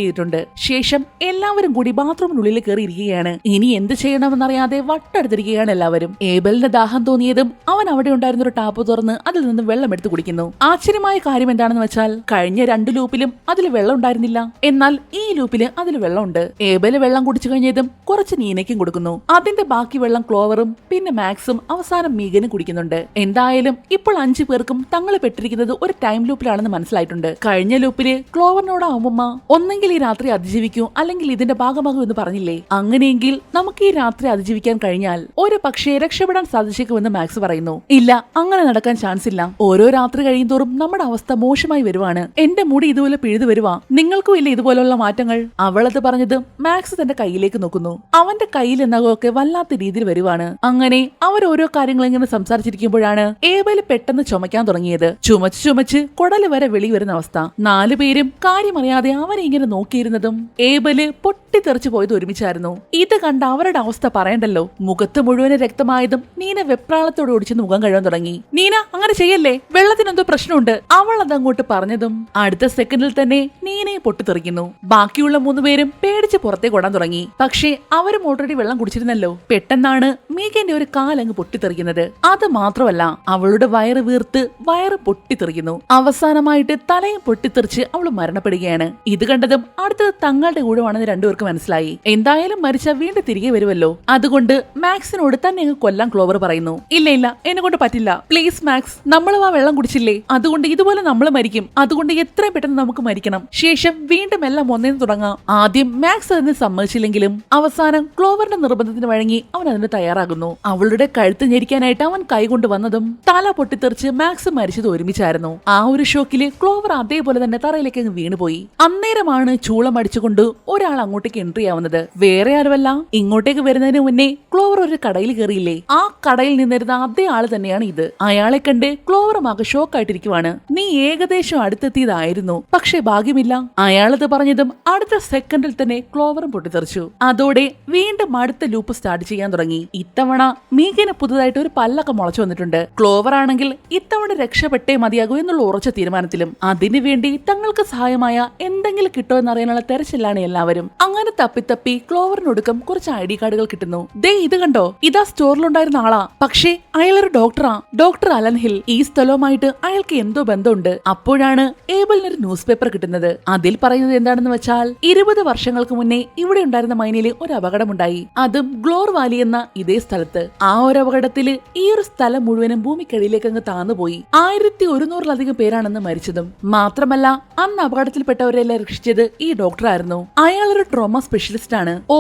ചെയ്തിട്ടുണ്ട്. ശേഷം എല്ലാവരും കൂടി ബാത്റൂമിനുള്ളിൽ കയറിയിരിക്കുകയാണ്. ഇനി എന്ത് ചെയ്യണമെന്നറിയാതെ വട്ടെടുത്തിരിക്കുകയാണ് എല്ലാവരും. ഏബലിന് ദാഹം തോന്നിയതും അവൻ അവിടെ ഉണ്ടായിരുന്ന ഒരു ടാപ്പ് തുറന്ന് അതിൽ നിന്ന് വെള്ളം എടുത്ത് കുടിക്കുന്നു. ആശ്ചര്യമായ കാര്യം എന്താണെന്ന് വെച്ചാൽ കഴിഞ്ഞ 2 ലൂപ്പിലും അതിൽ വെള്ളം ഉണ്ടായിരുന്നില്ല. എന്നാൽ ഈ ലൂപ്പില് അതിൽ വെള്ളമുണ്ട്. ഏബല് വെള്ളം കുടിച്ചു കഴിഞ്ഞതും കുറച്ച് നീനയ്ക്കും കൊടുക്കുന്നു. അതിന്റെ ബാക്കി വെള്ളം ക്ലോവറും പിന്നെ മാക്സും അവസാനം മീഗനും കുടിക്കുന്നുണ്ട്. എന്തായാലും ഇപ്പോൾ 5 പേർക്കും തങ്ങൾ പെട്ടിരിക്കുന്നത് ഒരു ടൈം ലൂപ്പിലാണെന്ന് മനസ്സിലായിട്ടുണ്ട്. കഴിഞ്ഞ ലൂപ്പില് ക്ലോവറിനോട് അമ്മ ഒന്നെങ്കിൽ ഈ രാത്രി അതിജീവിക്കൂ അല്ലെങ്കിൽ ഇതിന്റെ ഭാഗമാകൂ എന്ന് പറഞ്ഞില്ലേ. അങ്ങനെയെങ്കിൽ നമുക്ക് ഈ രാത്രി അതിജീവിക്കാൻ കഴിഞ്ഞാൽ ഒരു പക്ഷേ രക്ഷപ്പെടാൻ സാധിച്ചേക്കുമെന്ന് മാക്സ് പറയുന്നു. ഇല്ല, അങ്ങനെ നടക്കാൻ ചാൻസ് ഇല്ല. ഓരോ രാത്രി കഴിയുന്തോറും നമ്മുടെ അവസ്ഥ മോശമായി വരുവാണ്. എന്റെ മുടി ഇതുപോലെ പിഴുതു വരുവാ. നിങ്ങൾക്കും ഇല്ല ഇതുപോലുള്ള മാറ്റങ്ങൾ. അവളത് പറഞ്ഞത് മാക്സ് തന്റെ കയ്യിലേക്ക് നോക്കുന്നു. അവന്റെ കയ്യിൽ എന്നൊക്കെ വല്ലാത്ത രീതിയിൽ വരുവാണ്. അങ്ങനെ അവർ ഓരോ കാര്യങ്ങൾ ഇങ്ങനെ സംസാരിച്ചിരിക്കുമ്പോഴാണ് ഏബല് പെട്ടെന്ന് ചുമക്കാൻ തുടങ്ങിയത്. ചുമച്ച് കുടല് വരെ വെളി വരുന്ന അവസ്ഥ. 4 പേരും കാര്യമറിയാതെ അവനെ ഇങ്ങനെ നോക്കിയിരുന്നതും ഏബല് പൊട്ടിത്തെറിച്ചു പോയത് ഒരുമിച്ചായിരുന്നു. ഇത് കണ്ട അവരുടെ അവസ്ഥ പറയണ്ടല്ലോ. മുഖത്ത് മുഴുവൻ രക്തമായതും നീന വെപ്രാളത്തോട് ഓടിച്ച് മുഖം കഴുകാൻ തുടങ്ങി. നീന അങ്ങനെ ചെയ്യല്ലേ, വെള്ളത്തിനെന്തോ പ്രശ്നമുണ്ട്. അവൾ അതങ്ങോട്ട് പറഞ്ഞതും അടുത്ത സെക്കൻഡിൽ തന്നെ നീനയെ പൊട്ടിത്തെറിക്കുന്നു. ബാക്കിയുള്ള 3 പേരും പേടിച്ച് പുറത്തേക്ക് ഓടാൻ തുടങ്ങി. പക്ഷേ അവരും ഓൾറെഡി വെള്ളം കുടിച്ചിരുന്നല്ലോ. പെട്ടെന്നാണ് മീഗന്റെ ഒരു കാലങ്ങ് പൊട്ടിത്തെറിക്കുന്നത്. അത് മാത്രമല്ല അവളുടെ വയറ് വീർത്ത് വയറ് പൊട്ടിത്തെറിക്കുന്നു. അവസാനമായിട്ട് തലയും പൊട്ടിത്തെറിച്ച് അവൾ മരണപ്പെടുകയാണ്. ഇത് കണ്ടതും അടുത്തത് തങ്ങളുടെ കൂടമാണെന്ന് 2 പേർക്ക് മനസ്സിലായി. എന്തായാലും മരിച്ച വീണ്ടും തിരികെ വരുമല്ലോ. അതുകൊണ്ട് മാക്സിനോട് തന്നെ അങ്ങ് കൊല്ലാൻ ക്ലോവർ പറയുന്നു. ഇല്ല എന്നെ കൊണ്ട് പറ്റില്ല, പ്ലീസ് മാക്സ്, നമ്മളും ആ വെള്ളം കുടിച്ചില്ലേ, അതുകൊണ്ട് ഇതുപോലെ നമ്മൾ മരിക്കും. അതുകൊണ്ട് എത്രയും പെട്ടെന്ന് നമുക്ക് മരിക്കണം. ശേഷം വീണ്ടും എല്ലാം ഒന്നേന്ന് തുടങ്ങാം. ആദ്യം മാക്സ് അതിന് സമ്മതിച്ചില്ലെങ്കിലും അവസാനം ക്ലോവറിന്റെ നിർബന്ധത്തിന് വഴങ്ങി അവൻ അതിന് തയ്യാറാകുന്നു. അവളുടെ കഴുത്ത് ഞെരിക്കാനായിട്ട് അവൻ കൈകൊണ്ട് വന്നതും തല പൊട്ടിത്തെറിച്ച് മാക്സ് മരിച്ചത് ഒരുമിച്ചായിരുന്നു. ആ ഒരു ഷോക്കില് ക്ലോവർ അതേപോലെ തന്നെ തറയിലേക്ക് അങ്ങ് വീണുപോയി. അന്നേരമാണ് ചൂളം അടിച്ചുകൊണ്ട് ഒരാൾ അങ്ങോട്ടേക്ക് എൻട്രി ആവുന്നത്. വേറെ ആരുമല്ല, ഇങ്ങോട്ടേക്ക് വരുന്നതിന് മുന്നേ ക്ലോവർ ഒരു കടയിൽ കയറിയില്ലേ, ആ കടയിൽ നിന്നിരുന്ന അതേ ആള് തന്നെയാണ് ഇത്. അയാളെ കണ്ട് ക്ലോവറും ആകെ ഷോക്കായിട്ടിരിക്കുവാണ്. നീ ഏകദേശം അടുത്തെത്തിയതായിരുന്നു, പക്ഷെ ഭാഗ്യമില്ല. അയാളത് പറഞ്ഞതും അടുത്ത സെക്കൻഡിൽ തന്നെ ക്ലോവറും പൊട്ടിത്തെറിച്ചു. അതോടെ വീണ്ടും അടുത്ത ലൂപ്പ് സ്റ്റാർട്ട് ചെയ്യാൻ തുടങ്ങി. ഇത്തവണ മീഗന് പുതുതായിട്ട് ഒരു പല്ലൊക്കെ മുളച്ചു വന്നിട്ടുണ്ട്. ക്ലോവർ ആണെങ്കിൽ ഇത്തവണ രക്ഷപ്പെട്ടേ മതിയാകൂ എന്നുള്ള ഉറച്ച തീരുമാനത്തിലും. അതിനുവേണ്ടി തങ്ങൾക്ക് സഹായമായ എന്തെങ്കിലും കിട്ടോ എന്നറിയാനുള്ള തെരച്ചിലാണ് എല്ലാവരും. അങ്ങനെ തപ്പി ക്ലോവറിനൊടുക്കം കുറച്ച് ID കാർഡുകൾ കിട്ടുന്നു. ദേ ഇത് കണ്ടോ, ഇതാ സ്റ്റോറിലുണ്ടായിരുന്ന ആളാ. പക്ഷേ അയാളൊരു ഡോക്ടറാ, ഡോക്ടർ അലൻ ഹിൽ. ഈ സ്ഥലവുമായിട്ട് അയാൾക്ക് എന്തോ ബന്ധമുണ്ട്. അപ്പോഴാണ് ഏബലിനൊരു ന്യൂസ് പേപ്പർ കിട്ടുന്നത്. അതിൽ പറയുന്നത് എന്താണെന്ന് വെച്ചാൽ 20 വർഷങ്ങൾക്ക് മുന്നേ ഇവിടെ ഉണ്ടായിരുന്ന മൈനില് ഒരു അപകടമുണ്ടായി. അതും ഗ്ലോർ വാലി എന്ന ഇതേ സ്ഥലത്ത്. ആ ഒരു അപകടത്തില് ഈ ഒരു സ്ഥലം മുഴുവനും ഭൂമിക്കടിയിലേക്ക് അങ്ങ് താന്നുപോയി. 1100-ലധികം പേരാണെന്ന് മരിച്ചതും. മാത്രമല്ല അന്ന് അപകടത്തിൽപ്പെട്ടവരെല്ലാം രക്ഷിച്ചത് ഈ ഡോക്ടറായിരുന്നു. അയാളൊരു ട്രോമ സ്പെഷ്യലിസ്റ്റ് ആണ്. ഓ,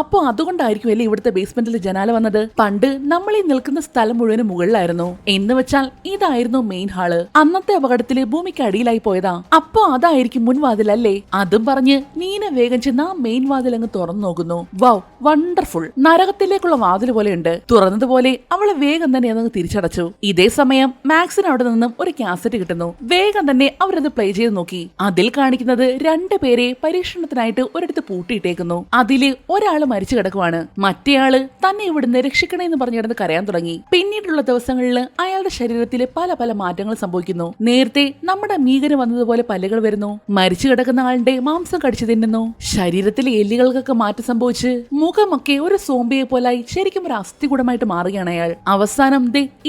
അപ്പോ അതുകൊണ്ടായിരിക്കും അല്ലേ ഇവിടുത്തെ ബേസ്മെന്റിൽ ജനാല വന്നത്. പണ്ട് നമ്മൾ ഈ നിൽക്കുന്ന സ്ഥലം മുഴുവനും മുകളിലായിരുന്നു. എന്ന് വെച്ചാൽ ഇതായിരുന്നു മെയിൻ ഹാള്. അന്നത്തെ അപകടത്തില് ഭൂമിക്ക് അടിയിലായി പോയതാ. അപ്പോ അതായിരിക്കും മുൻവാതിലല്ലേ. അതും പറഞ്ഞ് നീന വേഗം ചെന്ന് ആ മെയിൻ വാതിൽ അങ്ങ് തുറന്നു നോക്കുന്നു. Wow, wonderful. നരകത്തിലേക്കുള്ള വാതിൽ പോലെയുണ്ട്. തുറന്നതുപോലെ അവളെ വേഗം തന്നെ അതങ്ങ് തിരിച്ചടച്ചു. ഇതേ സമയം മാക്സിന് അവിടെ നിന്നും ഒരു കാസറ്റ് കിട്ടുന്നു. വേഗം തന്നെ അവരത് പ്ലേ ചെയ്ത് നോക്കി. അതിൽ കാണിക്കുന്നത് 2 പേരെ പരീക്ഷണത്തിനായിട്ട് ഒരിടത്ത് പൂട്ടി പൂട്ടിയിട്ടേക്കുന്നു. അതില് ഒരാള് മരിച്ചു കിടക്കുവാണ്. മറ്റേയാള് തന്നെ ഇവിടുന്ന് രക്ഷിക്കണേന്ന് പറഞ്ഞു കിടന്ന് കരയാൻ തുടങ്ങി. പിന്നീടുള്ള ദിവസങ്ങളിൽ അയാളുടെ ശരീരത്തിൽ പല പല മാറ്റങ്ങൾ സംഭവിക്കുന്നു. നേരത്തെ നമ്മുടെ മീഗന് വന്നതുപോലെ പല്ലുകൾ വരുന്നു. മരിച്ചു കിടക്കുന്ന ആളുടെ മാംസം കടിച്ചു തിന്നുന്നു. ശരീരത്തിലെ എല്ലുകൾക്കൊക്കെ മാറ്റം സംഭവിച്ച് മുഖമൊക്കെ ഒരു സോംബിയെ പോലായി ശരിക്കും ഒരു അസ്ഥികൂടമായിട്ട് മാറുകയാണ് അയാൾ. അവസാനം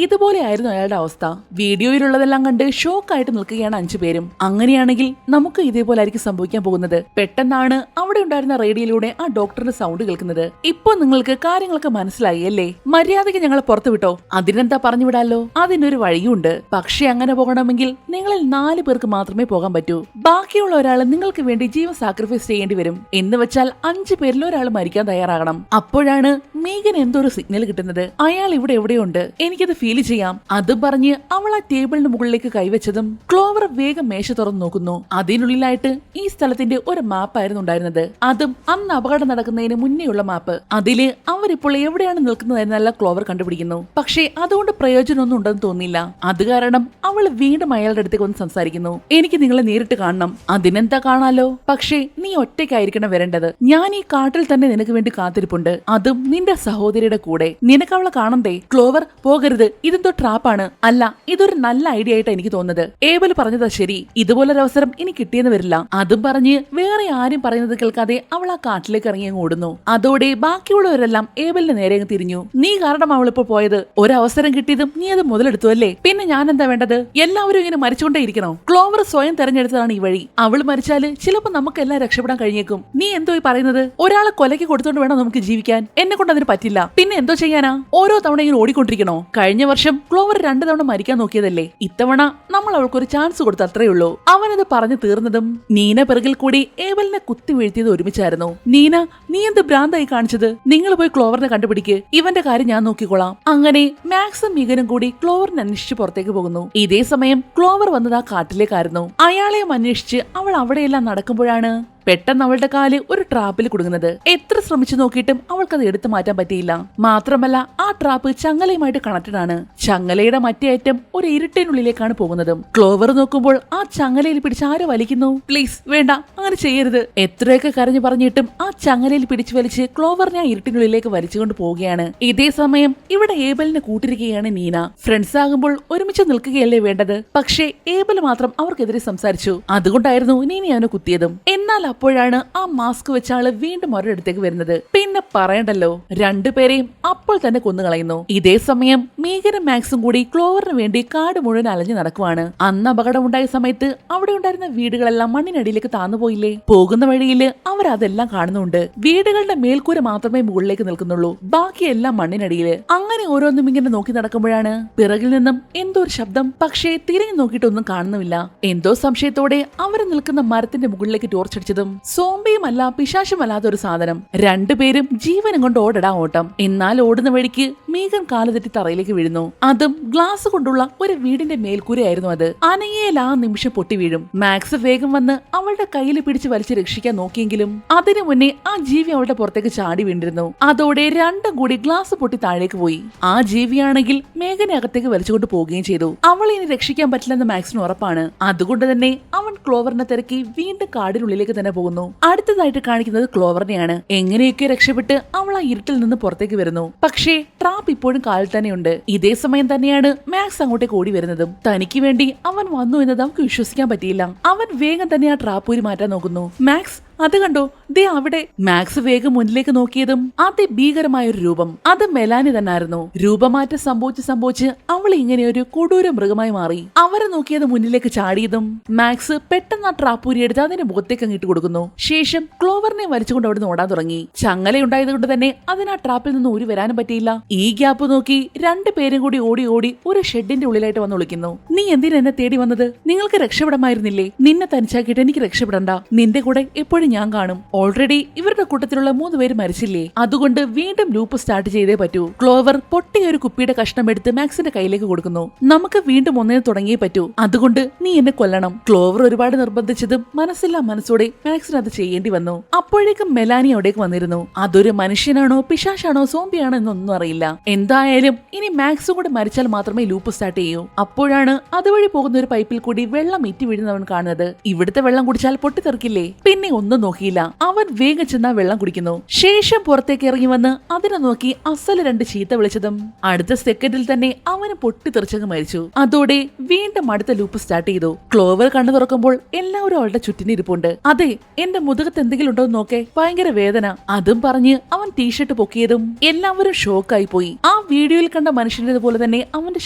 ഇതുപോലെയായിരുന്നു അയാളുടെ അവസ്ഥ. വീഡിയോയിലുള്ളതെല്ലാം കണ്ട് ഷോക്കായിട്ട് നിൽക്കുകയാണ് 5 പേരും. അങ്ങനെയാണെങ്കിൽ നമുക്ക് ഇതേപോലെ ആയിരിക്കും സംഭവിക്കാൻ പോകുന്നത്. പെട്ടെന്നാണ് അവിടെ ഉണ്ടായിരുന്ന റേഡിയോയിലൂടെ ആ ഡോക്ടറിന്റെ സൗണ്ട് കേൾക്കുന്നത്. ഇപ്പൊ നിങ്ങൾക്ക് കാര്യങ്ങളൊക്കെ മനസ്സിലായി അല്ലേ? മര്യാദയ്ക്ക് ഞങ്ങളെ പുറത്തു വിട്ടോ. അതിനെന്താ പറഞ്ഞു വിടാലോ? അതിനൊരു വഴിയുണ്ട്. പക്ഷെ അങ്ങനെ പോകണമെങ്കിൽ നിങ്ങളിൽ 4 പേർക്ക് മാത്രമേ പോകാൻ പറ്റൂ. ബാക്കിയുള്ള ഒരാൾ നിങ്ങൾക്ക് വേണ്ടി ജീവൻ സാക്രിഫൈസ് ചെയ്യേണ്ടി വരും. എന്ന് വെച്ചാൽ 5 പേരിൽ ഒരാൾ മരിക്കാൻ തയ്യാറാകണം. അപ്പോഴാണ് മീഗൻ എന്തോ ഒരു സിഗ്നൽ കിട്ടുന്നത്. അയാൾ ഇവിടെ എവിടെയുണ്ട്, എനിക്കത് ഫീൽ ചെയ്യാം. അത് പറഞ്ഞ് അവൾ ആ ടേബിളിന് മുകളിലേക്ക് കൈവച്ചതും ക്ലോവർ വേഗം മേശ തുറന്നു നോക്കുന്നു. അതിനുള്ളിലായിട്ട് ഈ സ്ഥലത്തിന്റെ ഒരു മാപ്പായിരുന്നു ഉണ്ടായിരുന്നത്. അതും അന്ന് അപകടം നടക്കുന്നതിന് മുന്നേയുള്ള മാപ്പ്. അതില് അവരിപ്പോൾ എവിടെയാണ് നിൽക്കുന്നതെന്നല്ല ക്ലോവർ കണ്ടുപിടിക്കുന്നു. പക്ഷേ അതുകൊണ്ട് പ്രയോജനമൊന്നും ഉണ്ടെന്ന് തോന്നില്ല. അത് കാരണം അവൾ വീണ്ടും അയാളുടെ അടുത്തേക്ക് വന്ന് സംസാരിക്കുന്നു. എനിക്ക് നിങ്ങളെ നേരിട്ട് കാണണം. അതിനെന്താ കാണാലോ, പക്ഷേ നീ ഒറ്റയ്ക്കായിരിക്കണം വരേണ്ടത്. ഞാൻ ഈ കാട്ടിൽ തന്നെ നിനക്ക് വേണ്ടി കാത്തിരിപ്പുണ്ട്, അതും നിന്റെ സഹോദരിയുടെ കൂടെ. നിനക്ക് അവളെ കാണണ്ടേ? ക്ലോവർ പോകരുത്, ഇതെന്തോ ട്രാപ്പാണ്. അല്ല, ഇതൊരു നല്ല ഐഡിയ ആയിട്ട് എനിക്ക് തോന്നുന്നത്. ഏബൽ പറഞ്ഞതാ ശരി, ഇതുപോലൊരു അവസരം ഇനി കിട്ടിയെന്ന് വരില്ല. അതും പറഞ്ഞ് വേറെ ആരും പറയുന്നത് കേൾക്കാതെ അവൾ ആ കാട്ടിലേക്ക് ഇറങ്ങി അങ്ങ് ഓടുന്നു. അതോടെ ബാക്കിയുള്ളവരെല്ലാം ഏബലിന് നേരെ തിരിഞ്ഞു. നീ കാരണം അവളിപ്പോ പോയത്. ഒരവസരം കിട്ടിയതും നീ അത് മുതലെടുത്തു അല്ലേ? പിന്നെ ഞാൻ എന്താ വേണ്ടത്? എല്ലാവരും ഇങ്ങനെ മരിച്ചുകൊണ്ടേ ഇരിക്കണോ? ക്ലോവർ സ്വയം തെരഞ്ഞെടുത്തതാണ് ഈ വഴി. അവൾ മരിച്ചാല് ചിലപ്പോ നമുക്കെല്ലാം രക്ഷപ്പെടാൻ കഴിഞ്ഞേക്കും. നീ എന്തോ ഈ പറയുന്നത്? ഒരാളെ കൊലയ്ക്ക് കൊടുത്തോണ്ട് വേണം നമുക്ക് ജീവിക്കാൻ. എന്നെ കൊണ്ട് അതിന് പറ്റില്ല. പിന്നെ എന്തോ ചെയ്യാനാ? ഓരോ തവണ ഇങ്ങനെ ഓടിക്കൊണ്ടിരിക്കണോ? കഴിഞ്ഞ വർഷം ക്ലോവർ 2 തവണ മരിക്കാൻ നോക്കിയതല്ലേ? ഇത്തവണ നമ്മൾ അവൾക്കൊരു ചാൻസ് കൊടുത്ത് അത്രേ ഉള്ളൂ. അവനത് പറഞ്ഞു തീർന്നതും നീന പിറകിൽ കൂടി ഏബലിനെ കുത്തി വീഴ്ത്തിയത് ഒരുമിച്ചായിരുന്നു. നീന, നീ എന്ത് ഭ്രാന്തായി കാണിച്ചത്? നിങ്ങൾ പോയി ക്ലോവറിനെ കണ്ടുപിടിക്ക്, ഇവന്റെ കാര്യം ഞാൻ നോക്കിക്കോളാം. അങ്ങനെ മാക്സും മീഗനും കൂടി ക്ലോവറിനെ അന്വേഷിച്ച് പുറത്തേക്ക് പോകുന്നു. ഇതേ സമയം ക്ലോവർ വന്നത് ആ കാട്ടിലേക്കായിരുന്നു. അയാളെയും അന്വേഷിച്ച് അവൾ അവിടെയെല്ലാം നടക്കുമ്പോഴാണ് പെട്ടെന്ന് അവളുടെ കാല് ഒരു ട്രാപ്പിൽ കുടുങ്ങുന്നത്. എത്ര ശ്രമിച്ചു നോക്കിയിട്ടും അവൾക്കത് എടുത്തു മാറ്റാൻ പറ്റിയില്ല. മാത്രമല്ല ആ ട്രാപ്പ് ചങ്ങലയുമായിട്ട് കണക്റ്റഡ് ആണ്. ചങ്ങലയുടെ മറ്റേ അറ്റം ഒരു ഇരുട്ടിനുള്ളിലേക്കാണ് പോകുന്നതും. ക്ലോവർ നോക്കുമ്പോൾ ആ ചങ്ങലയിൽ പിടിച്ച് ആരോ വലിക്കുന്നു. പ്ലീസ് വേണ്ട, അങ്ങനെ ചെയ്യരുത്. എത്രയൊക്കെ കരഞ്ഞു പറഞ്ഞിട്ടും ആ ചങ്ങലയിൽ പിടിച്ചു വലിച്ച് ക്ലോവറിനെ ആ ഇരുട്ടിനുള്ളിലേക്ക് വലിച്ചുകൊണ്ട് പോവുകയാണ്. ഇതേ സമയം ഇവിടെ ഏബലിനെ കൂട്ടിരിക്കുകയാണ് നീന. ഫ്രണ്ട്സ് ആകുമ്പോൾ ഒരുമിച്ച് നിൽക്കുകയല്ലേ വേണ്ടത്? പക്ഷേ ഏബൽ മാത്രം അവർക്കെതിരെ സംസാരിച്ചു. അതുകൊണ്ടായിരുന്നു നീന അവനെ കുത്തിയതും. എന്നാൽ അപ്പോഴാണ് ആ മാസ്ക് വെച്ച ആള് വീണ്ടും ഒരിടത്തേക്ക് വരുന്നത്. പിന്നെ പറയണ്ടല്ലോ, 2 പേരെയും അപ്പോൾ തന്നെ കൊന്നുകളയുന്നു. ഇതേ സമയം മീഗനും മാക്സും കൂടി ക്ലോവറിന് വേണ്ടി കാട് മുഴുവൻ അലഞ്ഞു നടക്കുവാണ്. അന്ന് അപകടമുണ്ടായ സമയത്ത് അവിടെ ഉണ്ടായിരുന്ന വീടുകളെല്ലാം മണ്ണിനടിയിലേക്ക് താന്നുപോയില്ലേ? പോകുന്ന വഴിയിൽ അവരതെല്ലാം കാണുന്നുണ്ട്. വീടുകളുടെ മേൽക്കൂര മാത്രമേ മുകളിലേക്ക് നിൽക്കുന്നുള്ളൂ, ബാക്കിയെല്ലാം മണ്ണിനടിയില്. അങ്ങനെ ഓരോന്നും ഇങ്ങനെ നോക്കി നടക്കുമ്പോഴാണ് പിറകിൽ നിന്നും എന്തോ ഒരു ശബ്ദം. പക്ഷേ തിരിഞ്ഞു നോക്കിയിട്ടൊന്നും കാണുന്നുമില്ല. എന്തോ സംശയത്തോടെ അവർ നിൽക്കുന്ന മരത്തിന്റെ മുകളിലേക്ക് ടോർച്ചടിച്ചത് സോംബിയുമല്ല പിശാശുമല്ലാത്ത ഒരു സാധനം. 2 പേരും ജീവനും കൊണ്ട് ഓടടാ ഓട്ടം. എന്നാൽ ഓടുന്ന വഴിക്ക് മീഗൻ കാലുതെറ്റി തറയിലേക്ക് വീഴുന്നു. അതും ഗ്ലാസ് കൊണ്ടുള്ള ഒരു വീടിന്റെ മേൽക്കൂരയായിരുന്നു അത്. അനങ്ങിയാൽ ആ നിമിഷം പൊട്ടി വീഴും. മാക്സ് വേഗം വന്ന് അവളുടെ കയ്യിൽ പിടിച്ച് വലിച്ച് രക്ഷിക്കാൻ നോക്കിയെങ്കിലും അതിനു മുന്നേ ആ ജീവി അവളുടെ പുറത്തേക്ക് ചാടി വീണ്ടിരുന്നു. അതോടെ 2 കൂടി ഗ്ലാസ് പൊട്ടി താഴേക്ക് പോയി. ആ ജീവിയാണെങ്കിൽ മേഘനെ അകത്തേക്ക് വലിച്ചുകൊണ്ട് പോവുകയും ചെയ്തു. അവളെ ഇനി രക്ഷിക്കാൻ പറ്റില്ലെന്ന് മാക്സിന് ഉറപ്പാണ്. അതുകൊണ്ട് തന്നെ അവൻ ക്ലോവറിനെ തിരക്കി വീണ്ടും കാടിനുള്ളിലേക്ക് തന്നെ പോകുന്നു. അടുത്തതായിട്ട് കാണിക്കുന്നത് ക്ലോവറിനെയാണ്. എങ്ങനെയൊക്കെ രക്ഷപ്പെട്ട് അവൾ ആ ഇരുട്ടിൽ നിന്ന് പുറത്തേക്ക് വരുന്നു. പക്ഷേ ട്രാപ്പ് ഇപ്പോഴും കാലിൽ തന്നെയുണ്ട്. ഇതേ സമയം തന്നെയാണ് മാക്സ് അങ്ങോട്ടേക്ക് ഓടി വരുന്നതും. തനിക്ക് വേണ്ടി അവൻ വന്നു എന്നത് നമുക്ക് വിശ്വസിക്കാൻ പറ്റിയില്ല. അവൻ വേഗം തന്നെ ആ ട്രാപ്പ് ഊരി മാറ്റാൻ നോക്കുന്നു. മാക്സ് അത് കണ്ടോ, ദേ അവിടെ. മാക്സ് വേഗം മുന്നിലേക്ക് നോക്കിയതും അതിഭീകരമായ ഒരു രൂപം. അത് മെലാനി തന്നെയായിരുന്നു. രൂപമാറ്റം സംഭവിച്ച് അവൾ ഇങ്ങനെ ഒരു കൊടൂര മൃഗമായി മാറി. അവരെ നോക്കിയത് മുന്നിലേക്ക് ചാടിയതും മാക്സ് പെട്ടെന്ന് ആ ട്രാപ്പൂരി എടുത്ത് അതിന്റെ മുഖത്തേക്ക് അങ്ങിട്ട് കൊടുക്കുന്നു. ശേഷം ക്ലോവറിനെ വലിച്ചുകൊണ്ട് അവിടെ നിന്ന് ഓടാൻ തുടങ്ങി. ചങ്ങലയുണ്ടായത് കൊണ്ട് തന്നെ അതിന് ആ ട്രാപ്പിൽ നിന്ന് ഊരി വരാനും പറ്റിയില്ല. ഈ ഗ്യാപ്പ് നോക്കി 2 പേരും കൂടി ഓടി ഓടി ഒരു ഷെഡിന്റെ ഉള്ളിലായിട്ട് വന്ന് വിളിക്കുന്നു. നീ എന്തിനാ എന്നെ തേടി വന്നത്? നിങ്ങൾക്ക് രക്ഷപ്പെടാമായിരുന്നില്ലേ? നിന്നെ തനിച്ചാക്കിയിട്ട് എനിക്ക് രക്ഷപ്പെടണ്ട. നിന്റെ കൂടെ എപ്പോഴും ഞാൻ കാണും. ഓൾറെഡി ഇവരുടെ കൂട്ടത്തിലുള്ള 3 പേര് മരിച്ചില്ലേ? അതുകൊണ്ട് വീണ്ടും ലൂപ്പ് സ്റ്റാർട്ട് ചെയ്തേ പറ്റൂ. ക്ലോവർ പൊട്ടിയ ഒരു കുപ്പിയുടെ കഷ്ണം എടുത്ത് മാക്സിന്റെ കയ്യിലേക്ക് കൊടുക്കുന്നു. നമുക്ക് വീണ്ടും ഒന്നിന് തുടങ്ങിയേ പറ്റൂ. അതുകൊണ്ട് നീ എന്നെ കൊല്ലണം. ക്ലോവർ ഒരുപാട് നിർബന്ധിച്ചതും മനസ്സില്ലാ മനസ്സോടെ മാക്സിന് അത് ചെയ്യേണ്ടി വന്നു. അപ്പോഴേക്കും മെലാനി അവിടേക്ക് വന്നിരുന്നു. അതൊരു മനുഷ്യനാണോ പിശാശാണോ സോംബിയാണോ എന്നൊന്നും അറിയില്ല. എന്തായാലും ഇനി മാക്സും കൂടെ മരിച്ചാൽ മാത്രമേ ലൂപ്പ് സ്റ്റാർട്ട് ചെയ്യൂ. അപ്പോഴാണ് അതുവഴി പോകുന്ന ഒരു പൈപ്പിൽ കൂടി വെള്ളം ഇറ്റി വീഴുന്നവൻ കാണുന്നത്. ഇവിടുത്തെ വെള്ളം കുടിച്ചാൽ പൊട്ടിത്തെറിക്കില്ലേ? പിന്നെ ഒന്നും നോക്കിയില്ല. ആ അവൻ വേഗം ചെന്ന വെള്ളം കുടിക്കുന്നു. ശേഷം പുറത്തേക്ക് ഇറങ്ങി വന്ന് അതിനെ നോക്കി അസല് 2 ചീത്ത വിളിച്ചതും അടുത്ത സെക്കൻഡിൽ തന്നെ അവന് പൊട്ടിത്തെറിച്ചങ്ങ് മരിച്ചു. അതോടെ വീണ്ടും അടുത്ത ലൂപ്പ് സ്റ്റാർട്ട് ചെയ്തു. ക്ലോവർ കണ്ണു തുറക്കുമ്പോൾ എല്ലാവരും അവളുടെ ചുറ്റിനിരിപ്പുണ്ട്. അതെ, എന്റെ മുതുകത്ത് എന്തെങ്കിലും ഉണ്ടോ എന്ന് നോക്കെ, ഭയങ്കര വേദന. അതും പറഞ്ഞ് അവൻ ടീഷർട്ട് പൊക്കിയതും എല്ലാവരും ഷോക്കായി പോയി. ആ വീഡിയോയിൽ കണ്ട മനുഷ്യന്റേതുപോലെ തന്നെ അവന്റെ